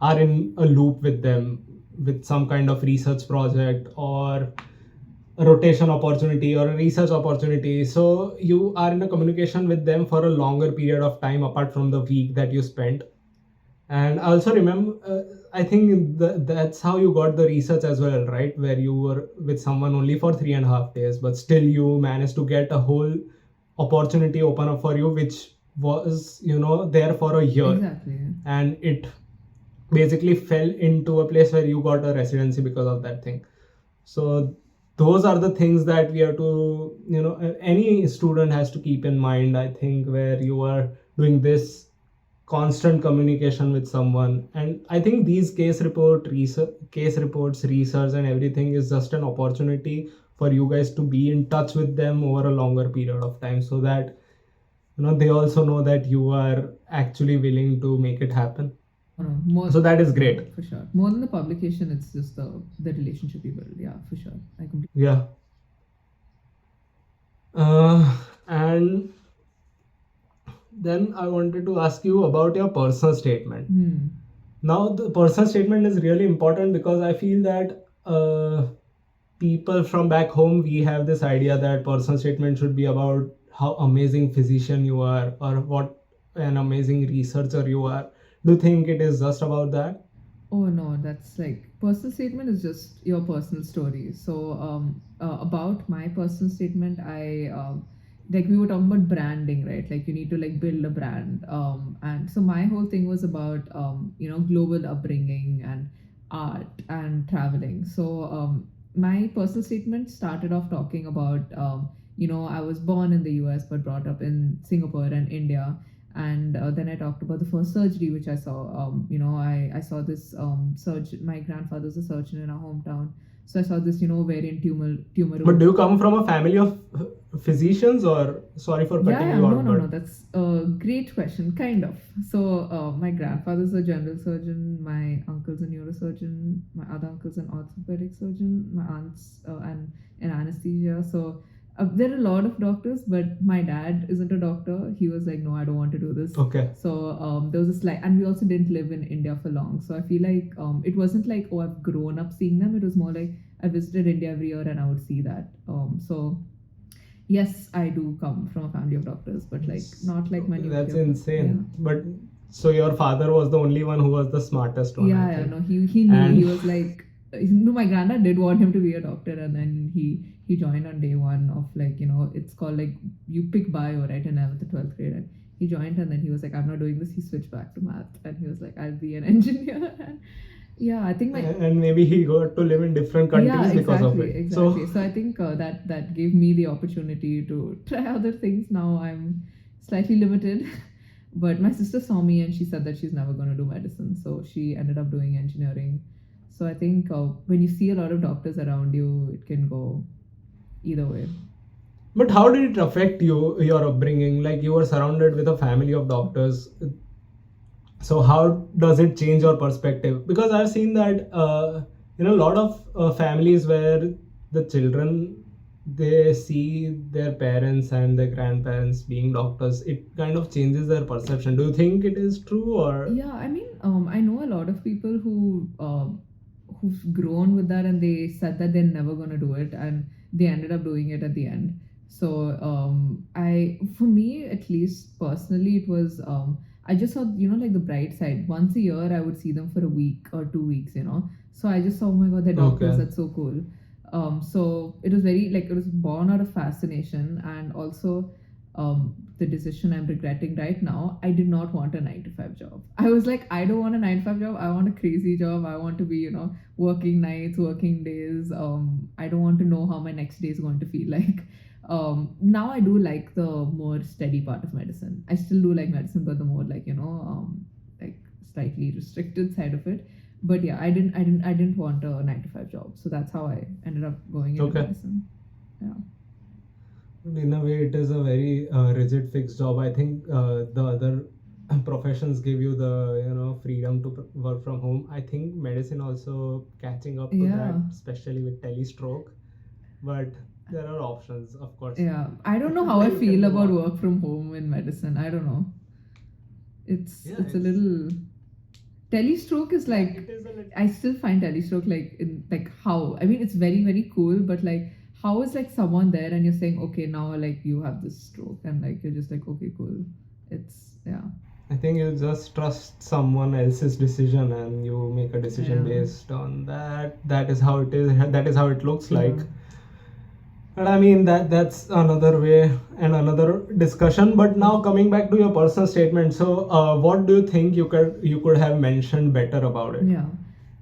are in a loop with them with some kind of research project or a rotation opportunity or a research opportunity, so you are in a communication with them for a longer period of time apart from the week that you spent. And I also remember, I think that's how you got the research as well, right? Where you were with someone only for 3.5 days, but still you managed to get a whole opportunity open up for you, which was there for a year. Exactly. And it basically fell into a place where you got a residency because of that thing. So those are the things that we have to, any student has to keep in mind, I think, where you are doing this constant communication with someone. And I think these case reports, research and everything is just an opportunity for you guys to be in touch with them over a longer period of time, so that they also know that you are actually willing to make it happen. So that is great. For sure. More than the publication, it's just the relationship you build. Yeah, for sure. I completely. Yeah. And then I wanted to ask you about your personal statement. Now, the personal statement is really important because I feel that people from back home, we have this idea that personal statement should be about how amazing physician you are or what an amazing researcher you are. Do you think it is just about that? Oh no, that's like personal statement is just your personal story. So about my personal statement, I like we were talking about branding, right? Like you need to like build a brand. And so my whole thing was about global upbringing and art and traveling. So my personal statement started off talking about I was born in the US but brought up in Singapore and India. And then I talked about the first surgery which I saw. I saw this surgeon. My grandfather's a surgeon in our hometown, so I saw this ovarian tumor. But do you come from a family of physicians, or sorry for cutting you out? No, that's a great question. Kind of. So my grandfather's a general surgeon. My uncle's a neurosurgeon. My other uncle's an orthopedic surgeon. My aunt's an anesthesia. So there are a lot of doctors, but my dad isn't a doctor. He was like, no, I don't want to do this. Okay. So there was a slight, and we also didn't live in India for long. So I feel like it wasn't like, oh, I've grown up seeing them. It was more like I visited India every year and I would see that. So yes, I do come from a family of doctors, but like not like many. That's insane. Yeah. But so your father was the only one who was the smartest one. Yeah, no, he knew. And he was like, no, my granddad did want him to be a doctor, and then he joined on day one of like, it's called like you pick bio, right? And I was the 12th grade, and he joined, and then he was like, I'm not doing this. He switched back to math, and he was like, I'll be an engineer. And yeah, I think and maybe he got to live in different countries because of it. Exactly. So I think that gave me the opportunity to try other things. Now I'm slightly limited. But my sister saw me and she said that she's never going to do medicine. So she ended up doing engineering. So I think when you see a lot of doctors around you, it can go either way. But how did it affect you, your upbringing? Like you were surrounded with a family of doctors. So how does it change your perspective? Because I've seen that a lot of families where the children, they see their parents and their grandparents being doctors, it kind of changes their perception. Do you think it is true? Or yeah, I mean, I know a lot of people who've grown with that, and they said that they're never going to do it, and they ended up doing it at the end. So for me at least personally, it was I just saw like the bright side. Once a year I would see them for a week or 2 weeks, so I just saw, oh my god, they're doctors. Okay. That's so cool. So it was very like, it was born out of fascination, and also the decision I'm regretting right now. I did not want a 9-to-5 job. I was like, I don't want a 9-to-5 job. I want a crazy job. I want to be, working nights, working days. I don't want to know how my next day is going to feel like. Now I do like the more steady part of medicine. I still do like medicine, but the more like, like slightly restricted side of it. But yeah, I didn't want a 9-to-5 job. So that's how I ended up going into medicine. Yeah. In a way, it is a very rigid fixed job. I think the other professions give you the freedom to work from home. I think medicine also catching up to that, especially with telestroke. But there are options, of course. Yeah, I don't know how I feel about work from home in medicine. I don't know. It's a little. Telestroke is like, I still find telestroke like how, I mean, it's very, very cool, but like how is like someone there and you're saying, okay, now like you have this stroke, and like you're just like, okay, cool. It's, yeah. I think you just trust someone else's decision and you make a decision based on that. That is how it is. That is how it looks like. But I mean that's another way and another discussion. But now coming back to your personal statement, so what do you think you could have mentioned better about it? Yeah.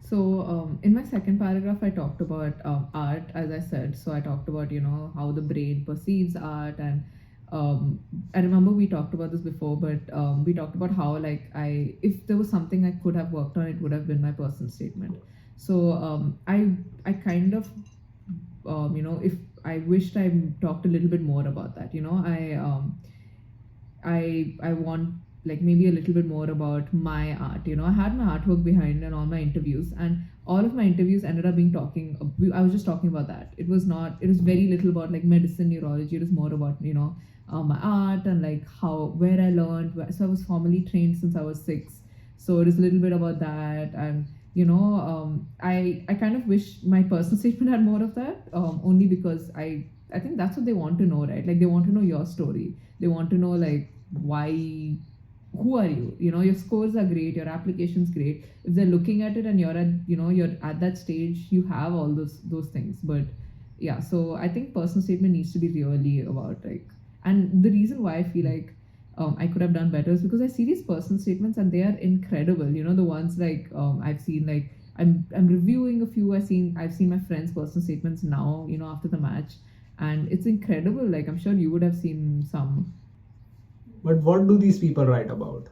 So in my second paragraph, I talked about art, as I said. So I talked about how the brain perceives art, and I remember we talked about this before, but we talked about how like if there was something I could have worked on, it would have been my personal statement. So I kind of if I wished I talked a little bit more about that. I want like maybe a little bit more about my art. I had my artwork behind and all my interviews, and all of my interviews ended up being talking. I was just talking about that. It was not. It was very little about like medicine, neurology. It was more about my art and like how where I learned. So I was formally trained since I was 6. So it is a little bit about that, and I kind of wish my personal statement had more of that. Only because I think that's what they want to know, right? Like they want to know your story. They want to know like why, who are you? Your scores are great, your application's great. If they're looking at it and you're at that stage, you have all those things. But yeah, so I think personal statement needs to be really about like, and the reason why I feel like I could have done better is because I see these personal statements and they are incredible. The ones like I've seen like I'm reviewing a few. I've seen my friends' personal statements now. After the match, and it's incredible. Like I'm sure you would have seen some. But what do these people write about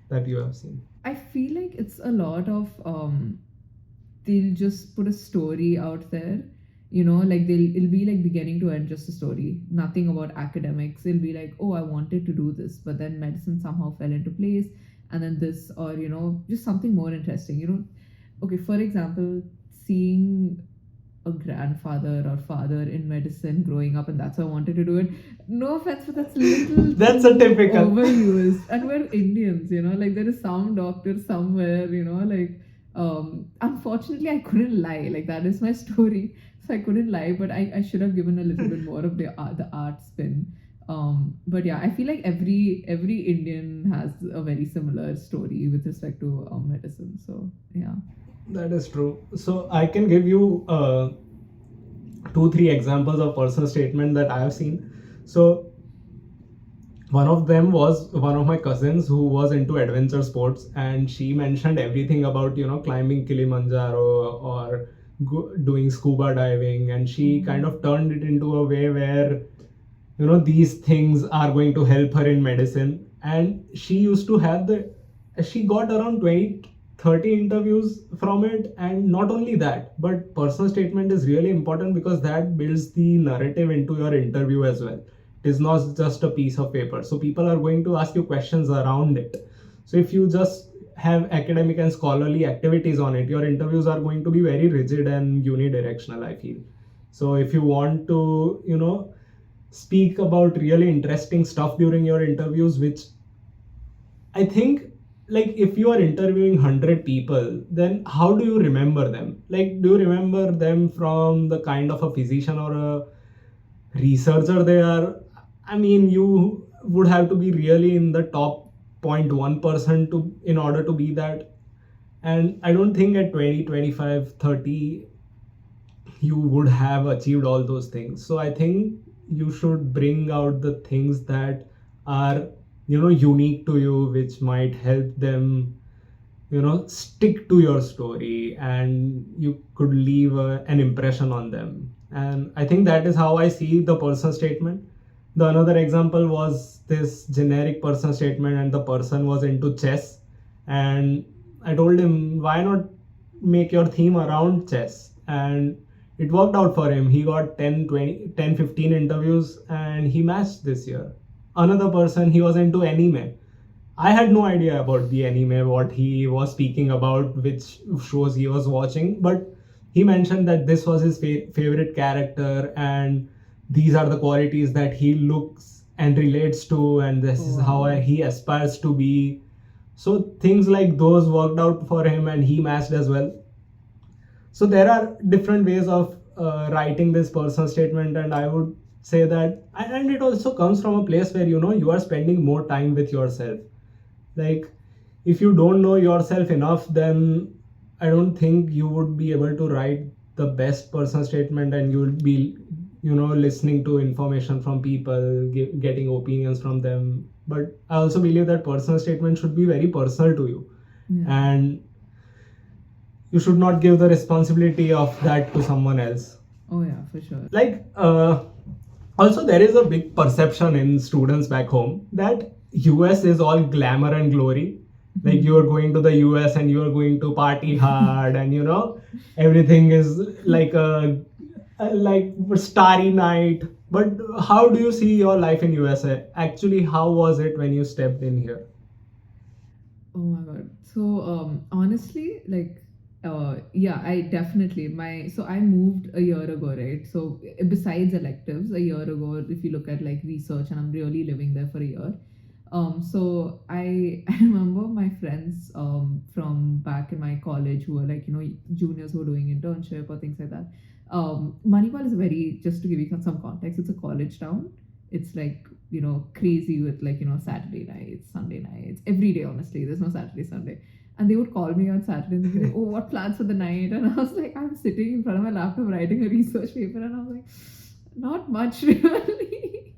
that you have seen? I feel like it's a lot of they'll just put a story out there. Like it'll be like beginning to end just a story, nothing about academics. It'll be like, oh, I wanted to do this, but then medicine somehow fell into place, and then this, or just something more interesting. Okay, for example, seeing a grandfather or father in medicine growing up, and that's how I wanted to do it. No offense, but that's little That's a typical overused. And we're Indians, like there is some doctor somewhere, like unfortunately I couldn't lie. Like that is my story. So I couldn't lie, but I should have given a little bit more of the art spin. But yeah, I feel like every Indian has a very similar story with respect to medicine. So yeah. That is true. So I can give you 2-3 examples of personal statement that I have seen. So one of them was one of my cousins who was into adventure sports, and she mentioned everything about climbing Kilimanjaro or doing scuba diving, and she kind of turned it into a way where these things are going to help her in medicine. And she used to have she got around 20-30 interviews from it. And not only that, but personal statement is really important because that builds the narrative into your interview as well. It is not just a piece of paper, so people are going to ask you questions around it. So if you just have academic and scholarly activities on it, your interviews are going to be very rigid and unidirectional, I feel. So if you want to speak about really interesting stuff during your interviews, which I think, like, if you are interviewing 100 people, then how do you remember them? Like, do you remember them from the kind of a physician or a researcher they are? I mean, you would have to be really in the top 0.1% to in order to be that. And I don't think at 20, 25, 30 you would have achieved all those things. So I think you should bring out the things that are unique to you, which might help them stick to your story, and you could leave an impression on them. And I think that is how I see the personal statement. The another example was this generic personal statement, and the person was into chess, and I told him, why not make your theme around chess? And it worked out for him. He got 10-15 interviews, and he matched this year. Another person, he was into anime. I had no idea about the anime, what he was speaking about, which shows he was watching, but he mentioned that this was his favorite character, and these are the qualities that he looks and relates to, and this is how he aspires to be. So things like those worked out for him, and he matched as well. So there are different ways of writing this personal statement, and I would say that, and it also comes from a place where you are spending more time with yourself. Like, if you don't know yourself enough, then I don't think you would be able to write the best personal statement, and you would be listening to information from people, getting opinions from them. But I also believe that personal statement should be very personal to you. And you should not give the responsibility of that to someone else. Oh yeah, for sure. Like, also there is a big perception in students back home that US is all glamour and glory. Like, you are going to the US and you are going to party hard, and everything is like a starry night. But how do you see your life in USA? Actually, how was it when you stepped in here? Oh my god. So honestly, like yeah, I definitely so I moved a year ago, right? So besides electives, a year ago, if you look at like research, and I'm really living there for a year. So I remember my friends from back in my college who were like juniors who were doing internship or things like that. Manipal is very, just to give you some context, it's a college town. It's like crazy with like Saturday nights, Sunday nights, every day. Honestly, there's no Saturday, Sunday. And they would call me on Saturday and they'd be like, "Oh, what plans for the night?" And I was like, "I'm sitting in front of my laptop writing a research paper," and I was like, "Not much, really."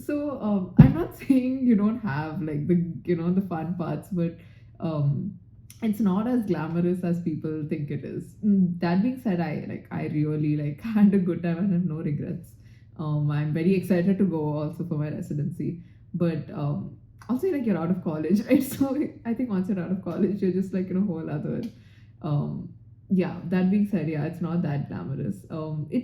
So I'm not saying you don't have like the fun parts, but it's not as glamorous as people think it is. That being said, I really like had a good time and have no regrets. I'm very excited to go also for my residency, but also like you're out of college, right? So I think once you're out of college, you're just like in a whole other. Yeah. That being said, yeah, it's not that glamorous.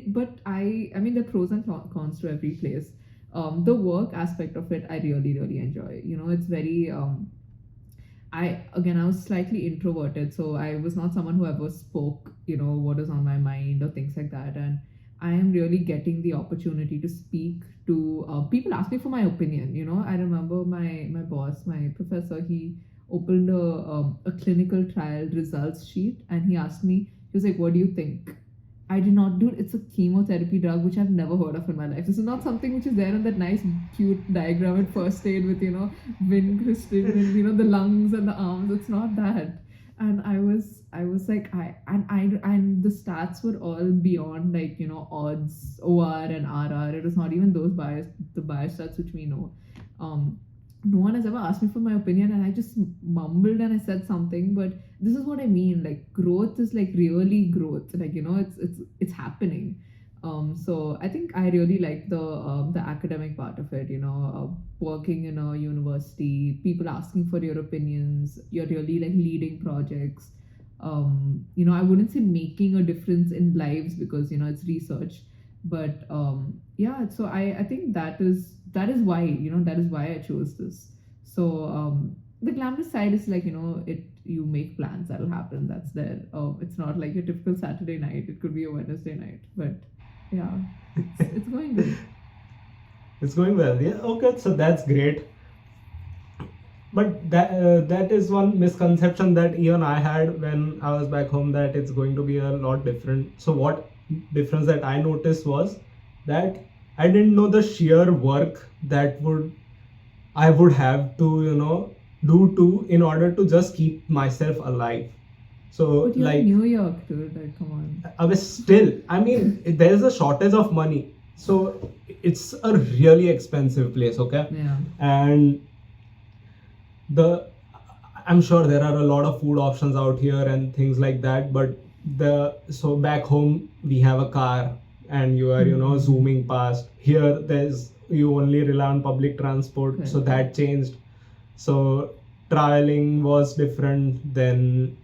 But I mean, the pros and cons to every place. The work aspect of it, I really really enjoy. It's very I was slightly introverted, so I was not someone who ever spoke, what is on my mind or things like that. And I am really getting the opportunity to speak to people. Ask me for my opinion. I remember my boss, my professor. He opened a clinical trial results sheet, and he asked me. He was like, "What do you think?" I did not do it. It's a chemotherapy drug which I've never heard of in my life. This is not something which is there in that nice, cute diagram at first aid with, Vin Kristen and, the lungs and the arms. It's not that. And I was like, and the stats were all beyond like, odds, OR and RR. It was not even the bias stats which we know. No one has ever asked me for my opinion, and I just mumbled and I said something. But this is what I mean, like growth is like really growth, like it's happening. So I think I really like the academic part of it, working in a university, people asking for your opinions, you're really like leading projects. I wouldn't say making a difference in lives because it's research, but yeah. So I think that is why I chose this. So the glamorous side is like you make plans that'll happen, that's there. It's not like your typical Saturday night, it could be a Wednesday night. But yeah, it's going good. It's going well. Yeah. Okay. So that's great. But that is one misconception that even I had when I was back home, that it's going to be a lot different. So what difference that I noticed was that I didn't know the sheer work that I would have to do in order to just keep myself alive. So But you're like, in New York, dude. Like, come on. I was still, I mean, there is a shortage of money, so it's a really expensive place. Okay. Yeah. And I'm sure there are a lot of food options out here and things like that, but so back home we have a car and you are zooming past. Here you only rely on public transport. Right. So that changed. So traveling was different. Then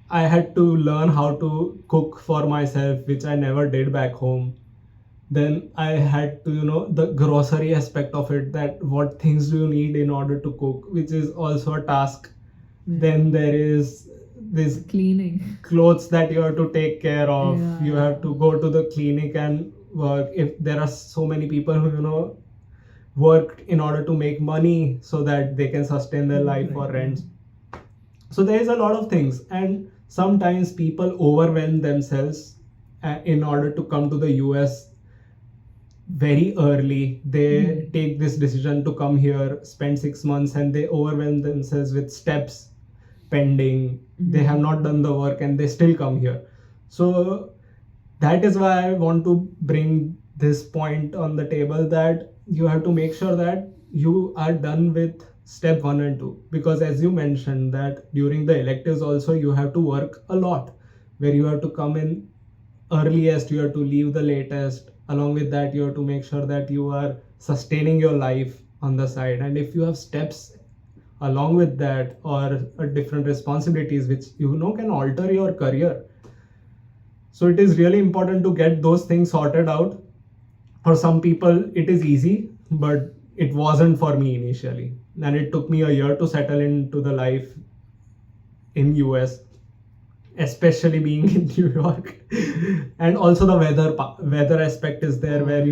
I had to learn how to cook for myself, which I never did back home. Then I had to the grocery aspect of it, that what things do you need in order to cook, which is also a task. Then there is this Cleaning. clothes that you have to take care of. Yeah. You have to go to the clinic and work. If there are so many people who work in order to make money so that they can sustain their life or rents. So there is a lot of things, and sometimes people overwhelm themselves in order to come to the US very early. They take this decision to come here, spend 6 months, and they overwhelm themselves with steps pending. They have not done the work and they still come here. So that is why I want to bring this point on the table, that you have to make sure that you are done with step 1 and 2, because as you mentioned that during the electives also you have to work a lot, where you have to come in earliest, you have to leave the latest. Along with that, you have to make sure that you are sustaining your life on the side, and if you have steps along with that, or different responsibilities which can alter your career, so it is really important to get those things sorted out. For some people it is easy, but it wasn't for me initially, and it took me a year to settle into the life in US, especially being in New York. And also the weather aspect is there, where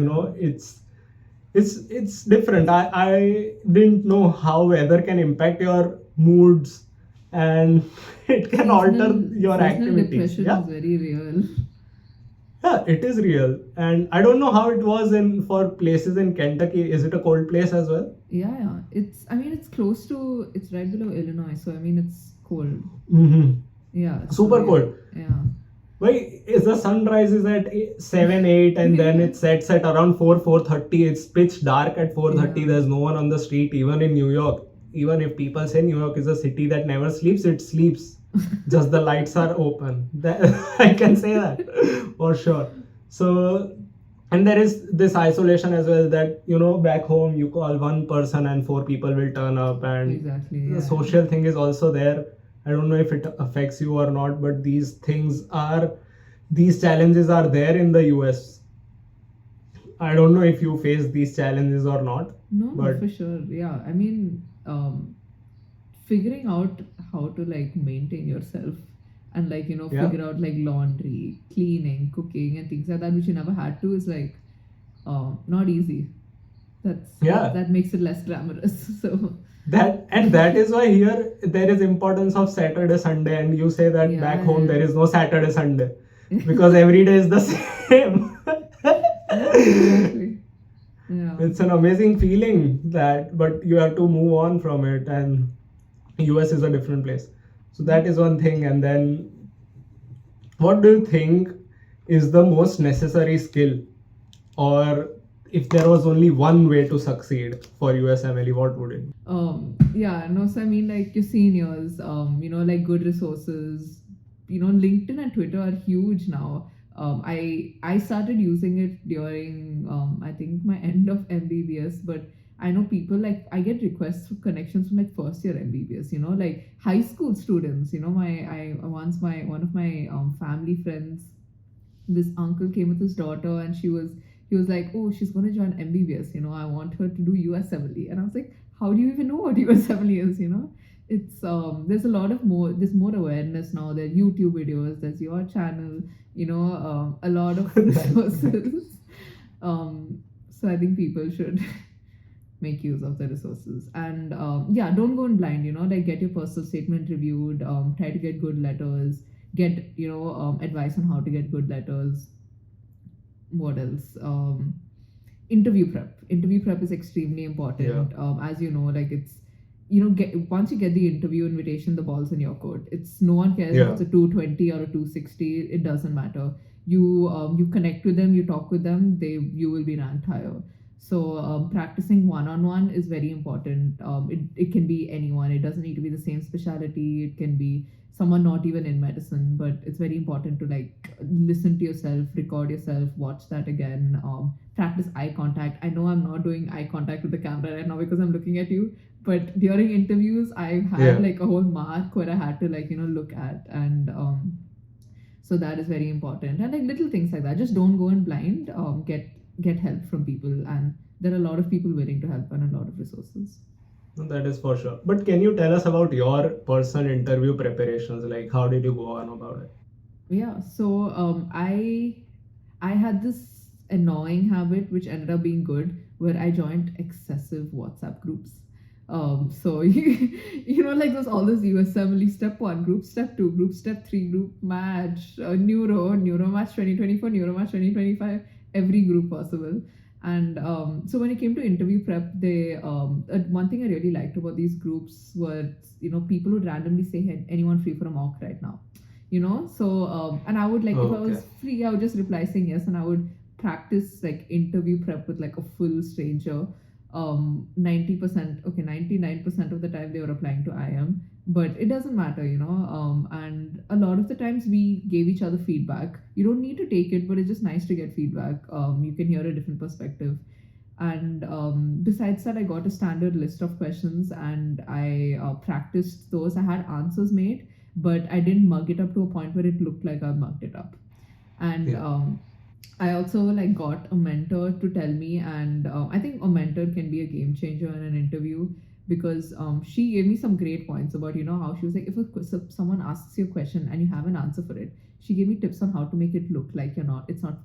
it's different. I didn't know how weather can impact your moods, and it can alter your seasonal activities. depression is very real. Yeah, it is real. And I don't know how it was in for places in Kentucky. Is it a cold place as well? Yeah. It's close to, it's right below Illinois, so it's cold. Mm-hmm. Yeah. Super cold. Yeah. Why is the sun rises at 7, 8, and then it sets at around 4:30. It's pitch dark at 4:30. Yeah. There's no one on the street, even in New York. Even if people say New York is a city that never sleeps, it sleeps. Just the lights are open. I can say that for sure. So, and there is this isolation as well, that back home you call one person and 4 people will turn up, and Exactly. the Yeah. social thing is also there. I don't know if it affects you or not, but these challenges are there in the US. I don't know if you face these challenges or not. No, but for sure. Yeah. Figuring out how to maintain yourself and Yeah. figure out laundry, cleaning, cooking, and things like that, which you never had to, is not easy. That makes it less glamorous. So that is why here there is importance of Saturday, Sunday, and you say that back home there is no Saturday, Sunday, because every day is the same. exactly. Yeah. It's an amazing feeling, but you have to move on from it, and US is a different place. So that is one thing. And then, what do you think is the most necessary skill, or if there was only one way to succeed for USMLE, what would it be? So your seniors, good resources, LinkedIn and Twitter are huge now. I started using it during I think my end of MBBS, but I know people, I get requests for connections from first year MBBS, high school students. One of my family friends, this uncle came with his daughter, and he was like, oh, she's going to join MBBS, I want her to do USMLE. And I was like, how do you even know what USMLE is? It's there's there's more awareness now. There are YouTube videos, there's your channel, a lot of resources. So I think people should make use of the resources, and don't go in blind. Get your personal statement reviewed, try to get good letters, get advice on how to get good letters. What else? Interview prep is extremely important. As you know, it's once you get the interview invitation, the ball's in your court. It's no one cares if it's a 220 or a 260. It doesn't matter. You connect with them, you talk with them, you will be ranked higher. So practicing one-on-one is very important. It can be anyone. It doesn't need to be the same specialty. It can be someone not even in medicine, but it's very important to listen to yourself, record yourself, watch that again, practice eye contact. I know I'm not doing eye contact with the camera right now because I'm looking at you, but during interviews I had a whole mark where I had to look at, and so that is very important. And little things like that, just don't go in blind. Get help from people, and there are a lot of people willing to help and a lot of resources. That is for sure. But can you tell us about your personal interview preparations? How did you go on about it? Yeah, so I had this annoying habit which ended up being good, where I joined excessive WhatsApp groups. So there's all those USMLE step 1 group, step 2 group, step 3 group, match, neuro match 2024, neuro match 2025, every group possible. And so when it came to interview prep, they one thing I really liked about these groups were people would randomly say, hey, anyone free for a mock right now? So and I would like, if I Okay. was free, I would just reply saying yes, and I would practice like interview prep with like a full stranger. 90%, okay, 99% of the time they were applying to IM, but it doesn't matter, and a lot of the times we gave each other feedback. You don't need to take it, but it's just nice to get feedback. You can hear a different perspective. And besides that, I got a standard list of questions, and I practiced those. I had answers made, but I didn't mug it up to a point where it looked like I mugged it up. And Yeah. I also like got a mentor to tell me, and I think a mentor can be a game changer in an interview, because she gave me some great points about, how she was like, if someone asks you a question and you have an answer for it, she gave me tips on how to make it look like it's not,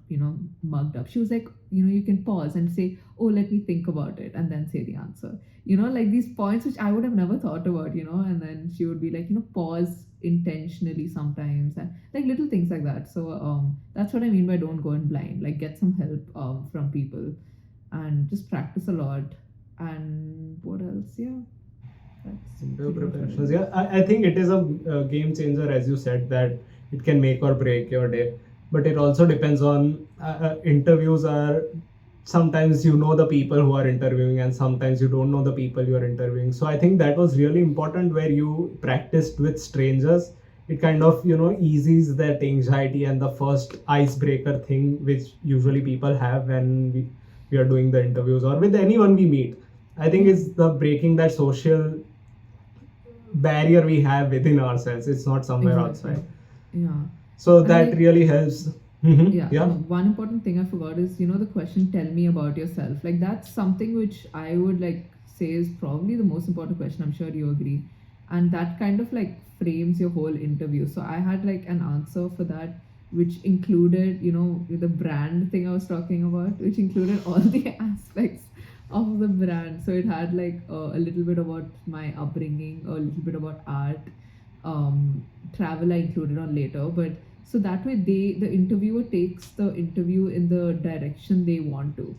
mugged up. She was like, you can pause and say, oh, let me think about it, and then say the answer. Like these points which I would have never thought about, and then she would be like, pause intentionally sometimes, and like little things like that. So that's what I mean by don't go in blind. Like, get some help from people, and just practice a lot. And what else? Yeah, that's Interview pretty much what I preparations. do. Yeah, I think it is a game changer, as you said, that it can make or break your day. But it also depends on interviews are sometimes you know the people who are interviewing, and sometimes you don't know the people you are interviewing. So I think that was really important where you practiced with strangers. It kind of eases that anxiety and the first icebreaker thing which usually people have when we are doing the interviews or with anyone we meet. I think it's the breaking that social barrier we have within ourselves. It's not somewhere Exactly. outside. Yeah. So And that like, really helps. yeah, Yeah. one important thing I forgot is, the question, tell me about yourself. Like, that's something which I would like say is probably the most important question. I'm sure you agree. And that kind of like frames your whole interview. So I had like an answer for that, which included, the brand thing I was talking about, which included all the aspects of the brand. So it had like a little bit about my upbringing, a little bit about art, travel I included on later. But so that way, the interviewer takes the interview in the direction they want to,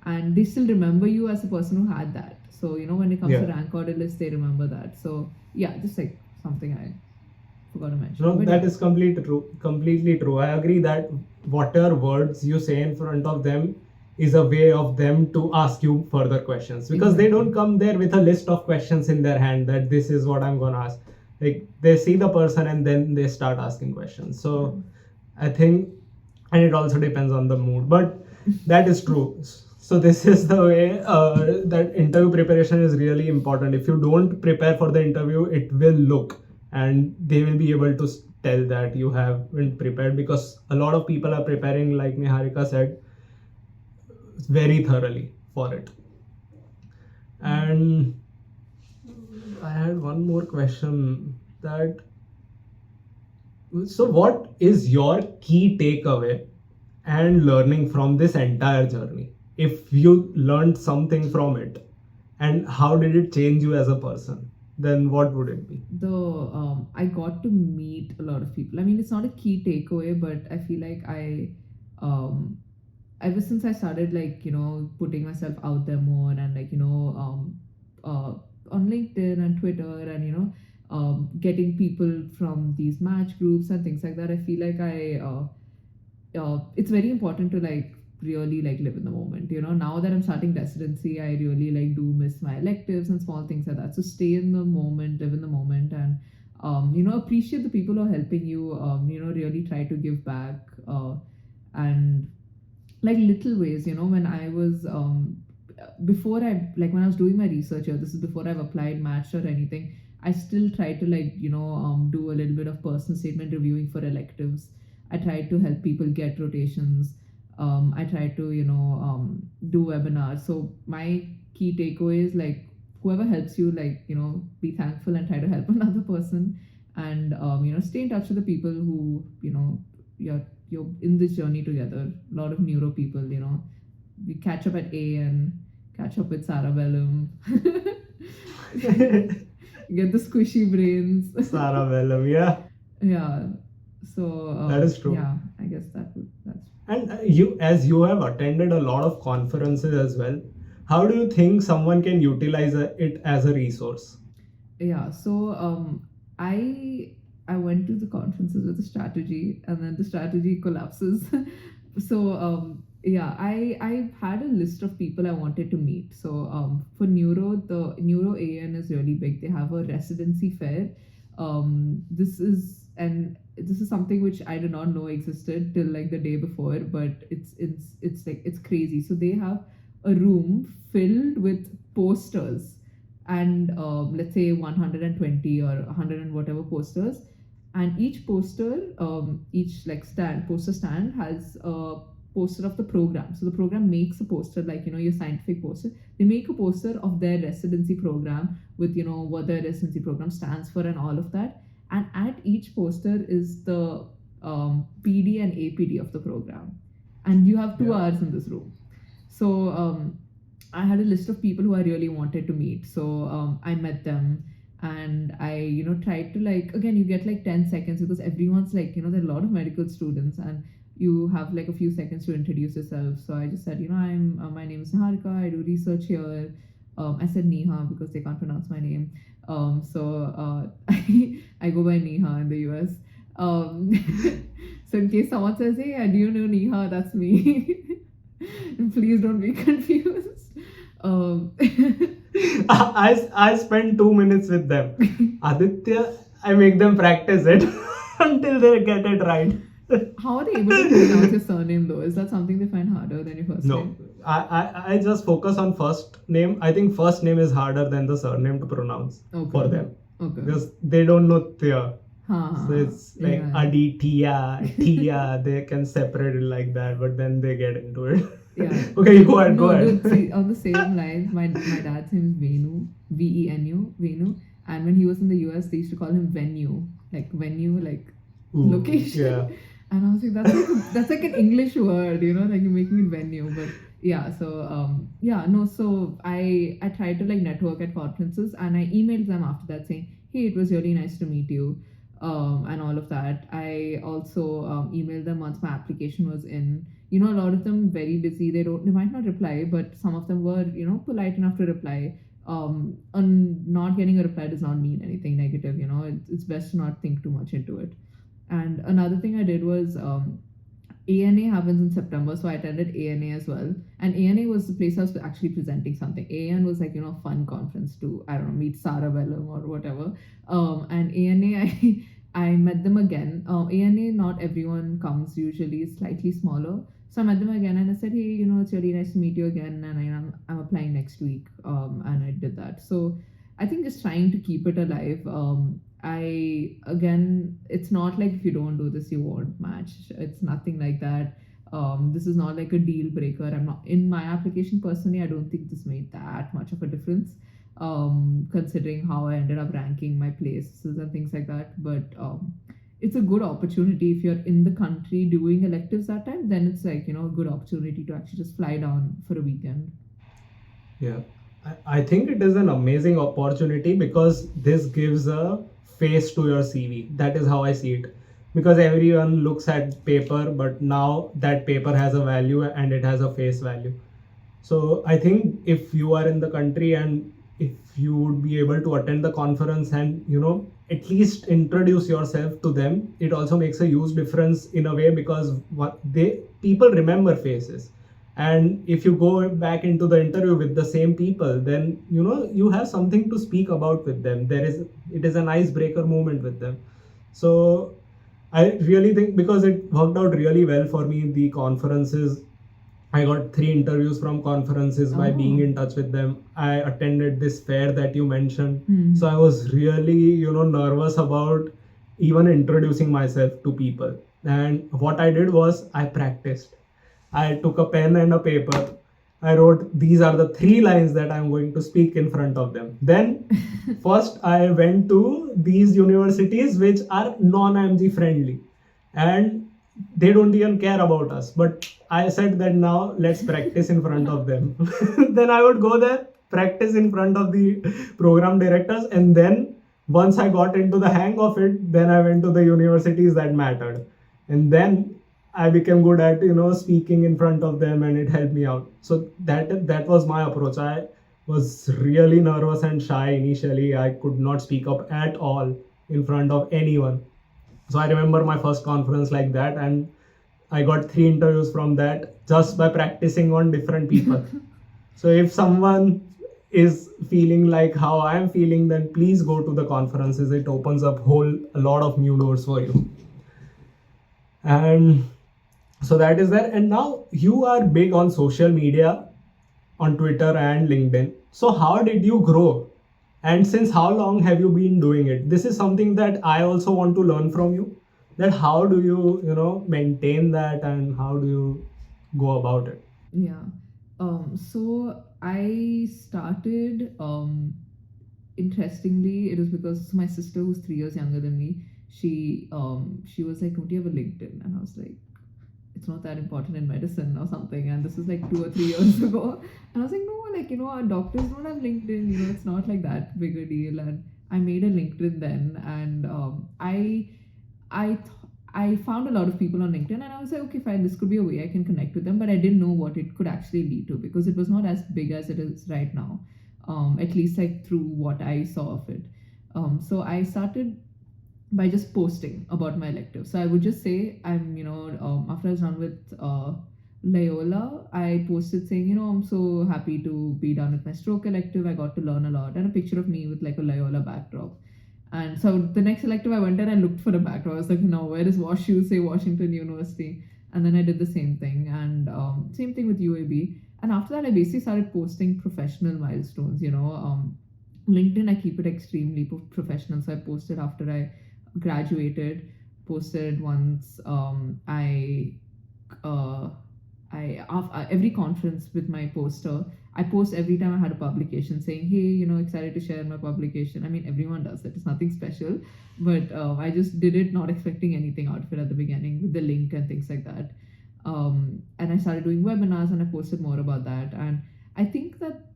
and they still remember you as a person who had that. So when it comes to Yeah. rank order list, they remember that. So yeah, just like something I forgot to mention. No, But that yeah, is completely true. I agree that whatever words you say in front of them is a way of them to ask you further questions, because they exactly. don't come there with a list of questions in their hand that this is what I'm gonna ask. Like, they see the person and then they start asking questions. So I think, and it also depends on the mood, but that is true. So this is the way that interview preparation is really important. If you don't prepare for the interview, it will look, and they will be able to tell that you haven't prepared, because a lot of people are preparing, like Niharika said, very thoroughly for it. And I had one more question, that so what is your key takeaway and learning from this entire journey? If you learned something from it, and how did it change you as a person, then what would it be? I got to meet a lot of people. I mean, it's not a key takeaway, but I feel like um ever since I started like putting myself out there more, and like on LinkedIn and Twitter, and getting people from these match groups and things like that, I feel like it's very important to like really like live in the moment. Now that I'm starting residency, I really like do miss my electives and small things like that. So stay in the moment, live in the moment, and appreciate the people who are helping you. Really try to give back, and like little ways. When I was before I like when I was doing my research here, this is before I've applied match or anything, I still try to like do a little bit of personal statement reviewing for electives. I try to help people get rotations. I try to do webinars. So my key takeaway is like, whoever helps you, like be thankful and try to help another person, and stay in touch with the people who you're in this journey together. A lot of neuro people, we catch up at A and catch up with Sarah Bellum. Get the squishy brains. Sarah Vellum, yeah, Yeah. So that is true. yeah, I guess that's And as you have attended a lot of conferences as well, how do you think someone can utilize it as a resource? yeah. So I I went to the conferences with a strategy, and then the strategy collapses. So yeah, I had a list of people I wanted to meet. So for neuro, the neuro AN is really big. They have a residency fair. This is something which I did not know existed till like the day before, but it's like it's crazy. So they have a room filled with posters, and let's say 120 or 100 and whatever posters, and each poster, each like poster stand has a poster of the program. So the program makes a poster, like your scientific poster. They make a poster of their residency program with what their residency program stands for and all of that. And at each poster is the PD and APD of the program, and you have 2 hours in this room. So I had a list of people who I really wanted to meet. So I met them, and I tried to, like, again, you get like 10 seconds because everyone's like, there are a lot of medical students, and you have like a few seconds to introduce yourself. So I just said, I'm my name is Niharika, I do research here. I said Neha because they can't pronounce my name. I go by Neha in the US. So in case someone says, hey, do you know Neha, that's me. Please don't be confused. I spend 2 minutes with them. Aditya, I make them practice it until they get it right. How are they able to pronounce your surname though? Is that something they find harder than your first name? No, I just focus on first name. I think first name is harder than the surname to pronounce for them. Okay. Because they don't know Tia. So it's like Adi, Tia, they can separate it like that, but then they get into it. Yeah. Okay, you go ahead. Dude, see, on the same lines, my dad's name is Venu, Venu, Venu, and when he was in the US, they used to call him Venue, like location. Yeah. And I was like, that's like an English word, like you're making it venue. But yeah, so so I tried to like network at conferences, and I emailed them after that saying, hey, it was really nice to meet you, and all of that. I also emailed them once my application was in. A lot of them very busy. They might not reply, but some of them were polite enough to reply. And not getting a reply does not mean anything negative. It's best to not think too much into it. And another thing I did was ANA happens in September, so I attended ANA as well. And ANA was the place I was actually presenting something. AN was like, a fun conference to, I don't know, meet Sarah Bellum or whatever. And ANA, I met them again. ANA, not everyone comes usually, it's slightly smaller. So I met them again and I said, hey, it's really nice to meet you again. And I'm applying next week. And I did that. So I think just trying to keep it alive. It's not like if you don't do this, you won't match. It's nothing like that. This is not like a deal breaker. I'm not in my application personally. I don't think this made that much of a difference, considering how I ended up ranking my places and things like that. But it's a good opportunity if you're in the country doing electives that time. Then it's like a good opportunity to actually just fly down for a weekend. Yeah, I think it is an amazing opportunity because this gives a face to your CV. That is how I see it. Because everyone looks at paper, but now that paper has a value and it has a face value. So I think if you are in the country and if you would be able to attend the conference and at least introduce yourself to them, it also makes a huge difference in a way because people remember faces. And if you go back into the interview with the same people, then you have something to speak about with them. It is an icebreaker moment with them. So I really think because it worked out really well for me, the conferences, I got 3 interviews from conferences by being in touch with them. I attended this fair that you mentioned. So I was really nervous about even introducing myself to people. And what I did was I practiced. I took a pen and a paper. I wrote, these are the 3 lines that I'm going to speak in front of them. Then first I went to these universities which are non-IMG friendly and they don't even care about us. But I said that now let's practice in front of them. Then I would go there, practice in front of the program directors, and then once I got into the hang of it, then I went to the universities that mattered. And then I became good at speaking in front of them, and it helped me out. So that was my approach. I was really nervous and shy initially. I could not speak up at all in front of anyone. So I remember my first conference like that, and I got 3 interviews from that just by practicing on different people. So if someone is feeling like how I am feeling, then please go to the conferences. It opens up a lot of new doors for you. And so that is there. And now you are big on social media, on Twitter and LinkedIn. So how did you grow? And since how long have you been doing it? This is something that I also want to learn from you. That how do you, maintain that, and how do you go about it? Yeah. So I started, interestingly, it was because my sister, who's 3 years younger than me, she was like, "Don't you have a LinkedIn?" And I was like, "It's not that important in medicine or something." And this is like 2 or 3 years ago. And I was like, "No, like, our doctors don't have LinkedIn, it's not like that big a deal." And I made a LinkedIn then, and I th- I found a lot of people on LinkedIn, and I was like, okay, fine, this could be a way I can connect with them, but I didn't know what it could actually lead to because it was not as big as it is right now, at least like through what I saw of it. So I started by just posting about my elective. So I would just say after I was done with Loyola, I posted saying, I'm so happy to be done with my stroke elective. I got to learn a lot, and a picture of me with like a Loyola backdrop. And so the next elective I went and I looked for a backdrop. I was like, no, where does WashU say Washington University? And then I did the same thing, and same thing with UAB. And after that, I basically started posting professional milestones. LinkedIn, I keep it extremely professional. So I posted after I graduated, posted once. Uh, every conference with my poster. I post every time I had a publication saying, "Hey, excited to share my publication." I mean, everyone does it. It's nothing special, but I just did it not expecting anything out of it at the beginning with the link and things like that. And I started doing webinars and I posted more about that. And I think that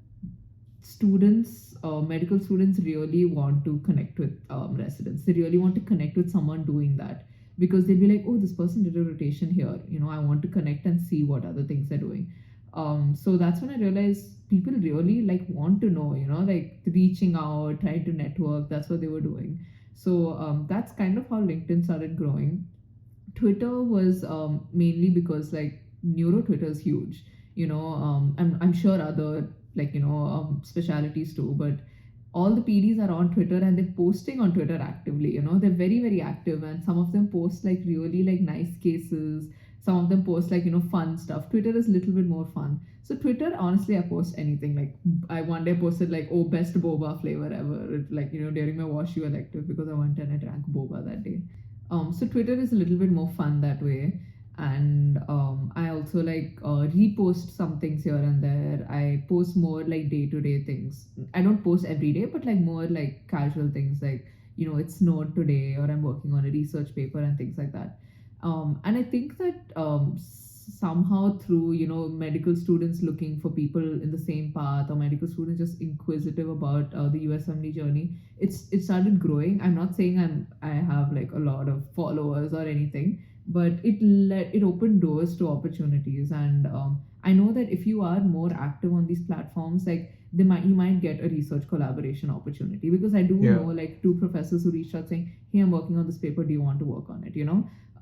medical students really want to connect with residents. They really want to connect with someone doing that because they'll be like, oh, this person did a rotation here. I want to connect and see what other things they're doing. So that's when I realized people really like want to know, like reaching out, trying to network. That's what they were doing. So that's kind of how LinkedIn started growing. Twitter was mainly because like neuro Twitter is huge. I'm sure other like specialities too, but all the PDs are on Twitter and they're posting on Twitter actively. They're very very active, and some of them post like really like nice cases. Some of them post like fun stuff. Twitter is a little bit more fun. So Twitter, honestly, I post anything. Like I one day posted like, oh, best boba flavor ever, like during my WashU elective because I went and I drank boba that day. So Twitter is a little bit more fun that way. And I also like repost some things here and there. I post more like day-to-day things. I don't post every day, but like more like casual things like it snowed today, or I'm working on a research paper and things like that. And I think that somehow through medical students looking for people in the same path, or medical students just inquisitive about the USMLE journey, it started growing. I'm not saying I have like a lot of followers or anything, but it opened doors to opportunities. And I know that if you are more active on these platforms, like you might get a research collaboration opportunity, because I do know like 2 professors who reached out saying, hey, I'm working on this paper, do you want to work on it?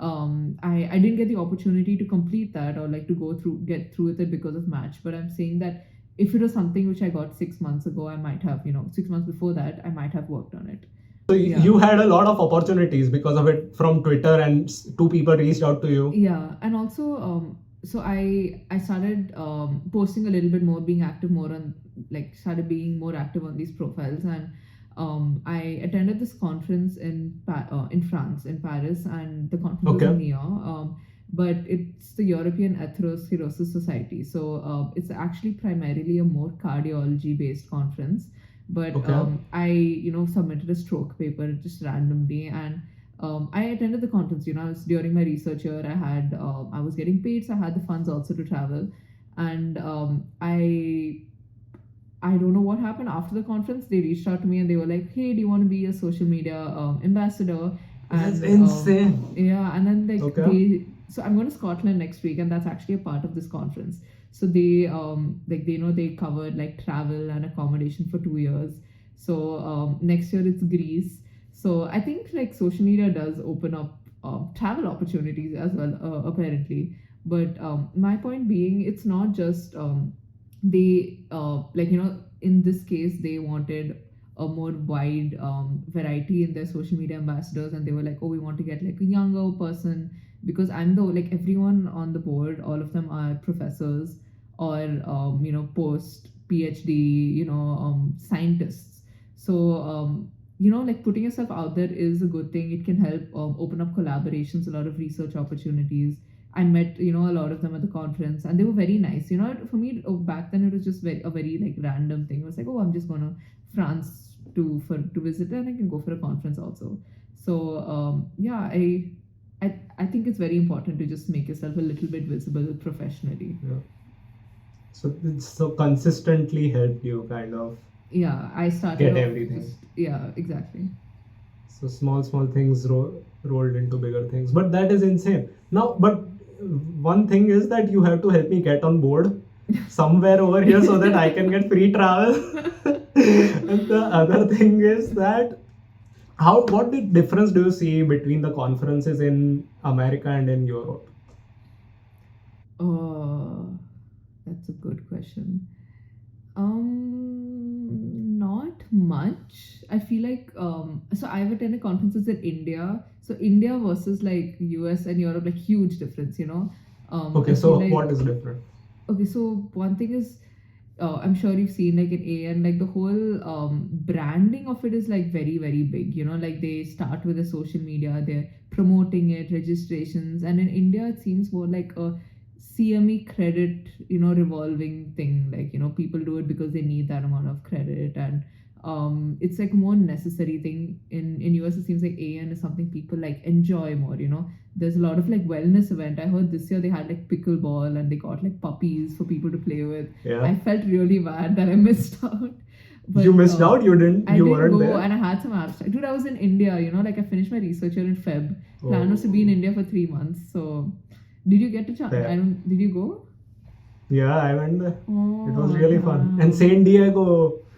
I didn't get the opportunity to complete that, or like to get through with it because of match, but I'm saying that if it was something which I got 6 months ago, I might have 6 months before that, I might have worked on it. So you had a lot of opportunities because of it from Twitter, and 2 people reached out to you. Yeah, and also so I started posting a little bit more, being active more on, like started being more active on these profiles. And I attended this conference in France, in Paris, and the conference was in Lyon. But it's the European Atherosclerosis Society, so it's actually primarily a more cardiology based conference. But I submitted a stroke paper just randomly, and I attended the conference. I was during my research year. I was getting paid, so I had the funds also to travel. And I don't know what happened after the conference. They reached out to me and they were like, "Hey, do you want to be a social media ambassador?" And that's insane. Yeah, and then so I'm going to Scotland next week, and that's actually a part of this conference. So they covered like travel and accommodation for 2 years. So next year it's Greece. So I think like social media does open up travel opportunities as well, apparently. But my point being, it's not just they like in this case they wanted a more wide variety in their social media ambassadors, and they were like, oh, we want to get like a younger person, because I'm the like everyone on the board, all of them are professors or post PhD scientists. So like putting yourself out there is a good thing. It can help open up collaborations, a lot of research opportunities. I met a lot of them at the conference, and they were very nice. For me, back then it was just a very like random thing. It was like, oh, I'm just going to France to visit, and I can go for a conference also. So yeah, I think it's very important to just make yourself a little bit visible professionally. Yeah. So it's so consistently helped you kind of Yeah, I started get off everything. yeah, exactly. So small things rolled into bigger things. But that is insane. Now, but one thing is that you have to help me get on board somewhere over here so that I can get free travel. And the other thing is that what the difference do you see between the conferences in America and in Europe? That's a good question. Not much. I feel like so I've attended conferences in India. So India versus like US and Europe, like huge difference, Okay, I so feel like, what is different? okay, so one thing is I'm sure you've seen like in AN, like the whole branding of it is like very, very big, like they start with the social media, they're promoting it, registrations. And in India, it seems more like a CME credit, revolving thing. Like, people do it because they need that amount of credit. And it's like a more necessary thing. In US, it seems like AN is something people like enjoy more, There's a lot of like wellness event. I heard this year they had like pickleball, and they got like puppies for people to play with. Yeah. I felt really bad that I missed out. But, you missed out? You didn't? I You didn't weren't go, there? and I had some abstract. Dude, I was in India, like I finished my research year in Feb. Plan was to be in India for 3 months. So, did you get to chance? Yeah. Did you go? Yeah, I went there. Oh, It was really fun. wow. And San Diego,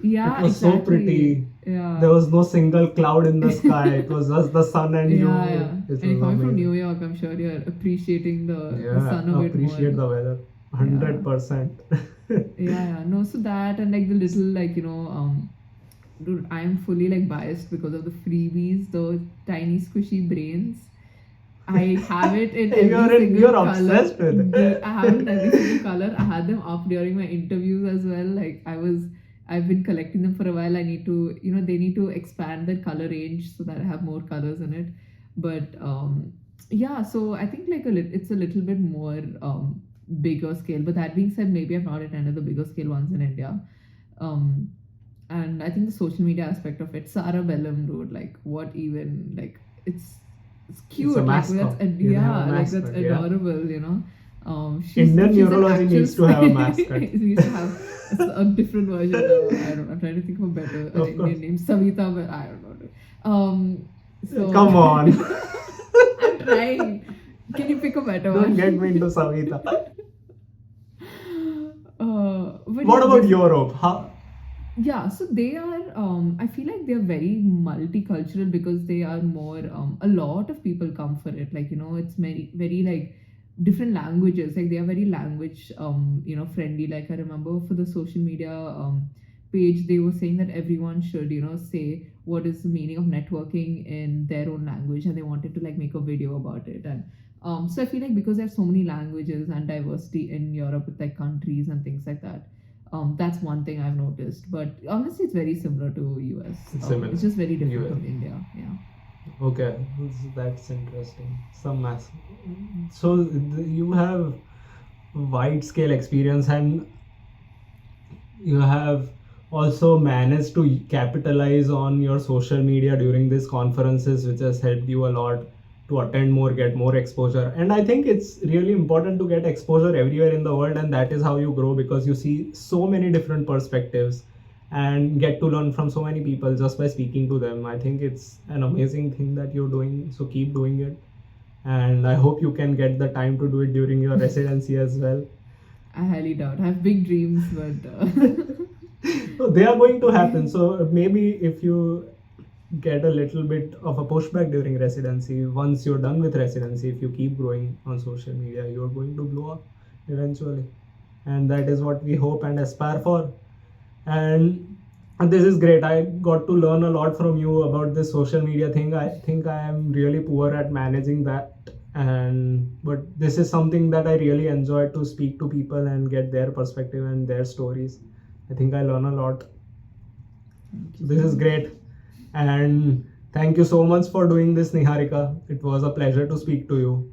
Yeah, it was exactly. so pretty. Yeah. There was no single cloud in the sky. It was just the sun and you. Yeah. It And was coming from amazing. New York, I'm sure you're appreciating the Yeah, sun of it appreciate more. the weather. 100%. Yeah. No, so that and like the little like dude, I am fully like biased because of the freebies, the tiny squishy brains. I have it in every single you're color. obsessed with it. I have it in every single color. I had them up during my interviews as well. Like I've been collecting them for a while. I need to, they need to expand their color range so that I have more colors in it. But yeah, so I think like it's a little bit more bigger scale. But that being said, maybe I've not attended the bigger scale ones in India. And I think the social media aspect of it, Sarah Bellum, dude, like what even like it's cute. It's a like mascot. that's that's adorable. Indian she's an neurology actual needs to have a mascot. It needs to have a different version. I'm trying to think of a better Indian name, Savita, but I don't know. So Come on. I'm trying. Can you pick a better Don't one? get me into Savita. But What yeah, about Europe? Yeah, so they are I feel like they're very multicultural because they are more a lot of people come for it. Like, it's very, very like different languages. Like they are very language friendly. Like I remember for the social media page, they were saying that everyone should, say what is the meaning of networking in their own language, and they wanted to like make a video about it. And so I feel like because there's so many languages and diversity in Europe with like countries and things like that, that's one thing I've noticed. But honestly, it's very similar to US. It's similar. It's just very different US. from India. Yeah. Okay, that's interesting. So you have wide scale experience, and you have also managed to capitalize on your social media during these conferences, which has helped you a lot to attend more, get more exposure. And I think it's really important to get exposure everywhere in the world, and that is how you grow, because you see so many different perspectives and get to learn from so many people just by speaking to them. I think it's an amazing thing that you're doing, so keep doing it. And I hope you can get the time to do it during your residency as well. I highly doubt. I have big dreams, but So they are going to happen. So maybe if you get a little bit of a pushback during residency. Once you're done with residency, if you keep growing on social media, you're going to blow up eventually, and that is what we hope and aspire for. And this is great. I got to learn a lot from you about this social media thing. I think I am really poor at managing that, and but this is something that I really enjoy, to speak to people and get their perspective and their stories. I think I learn a lot. This is great, and thank you so much for doing this, Niharika. It was a pleasure to speak to you.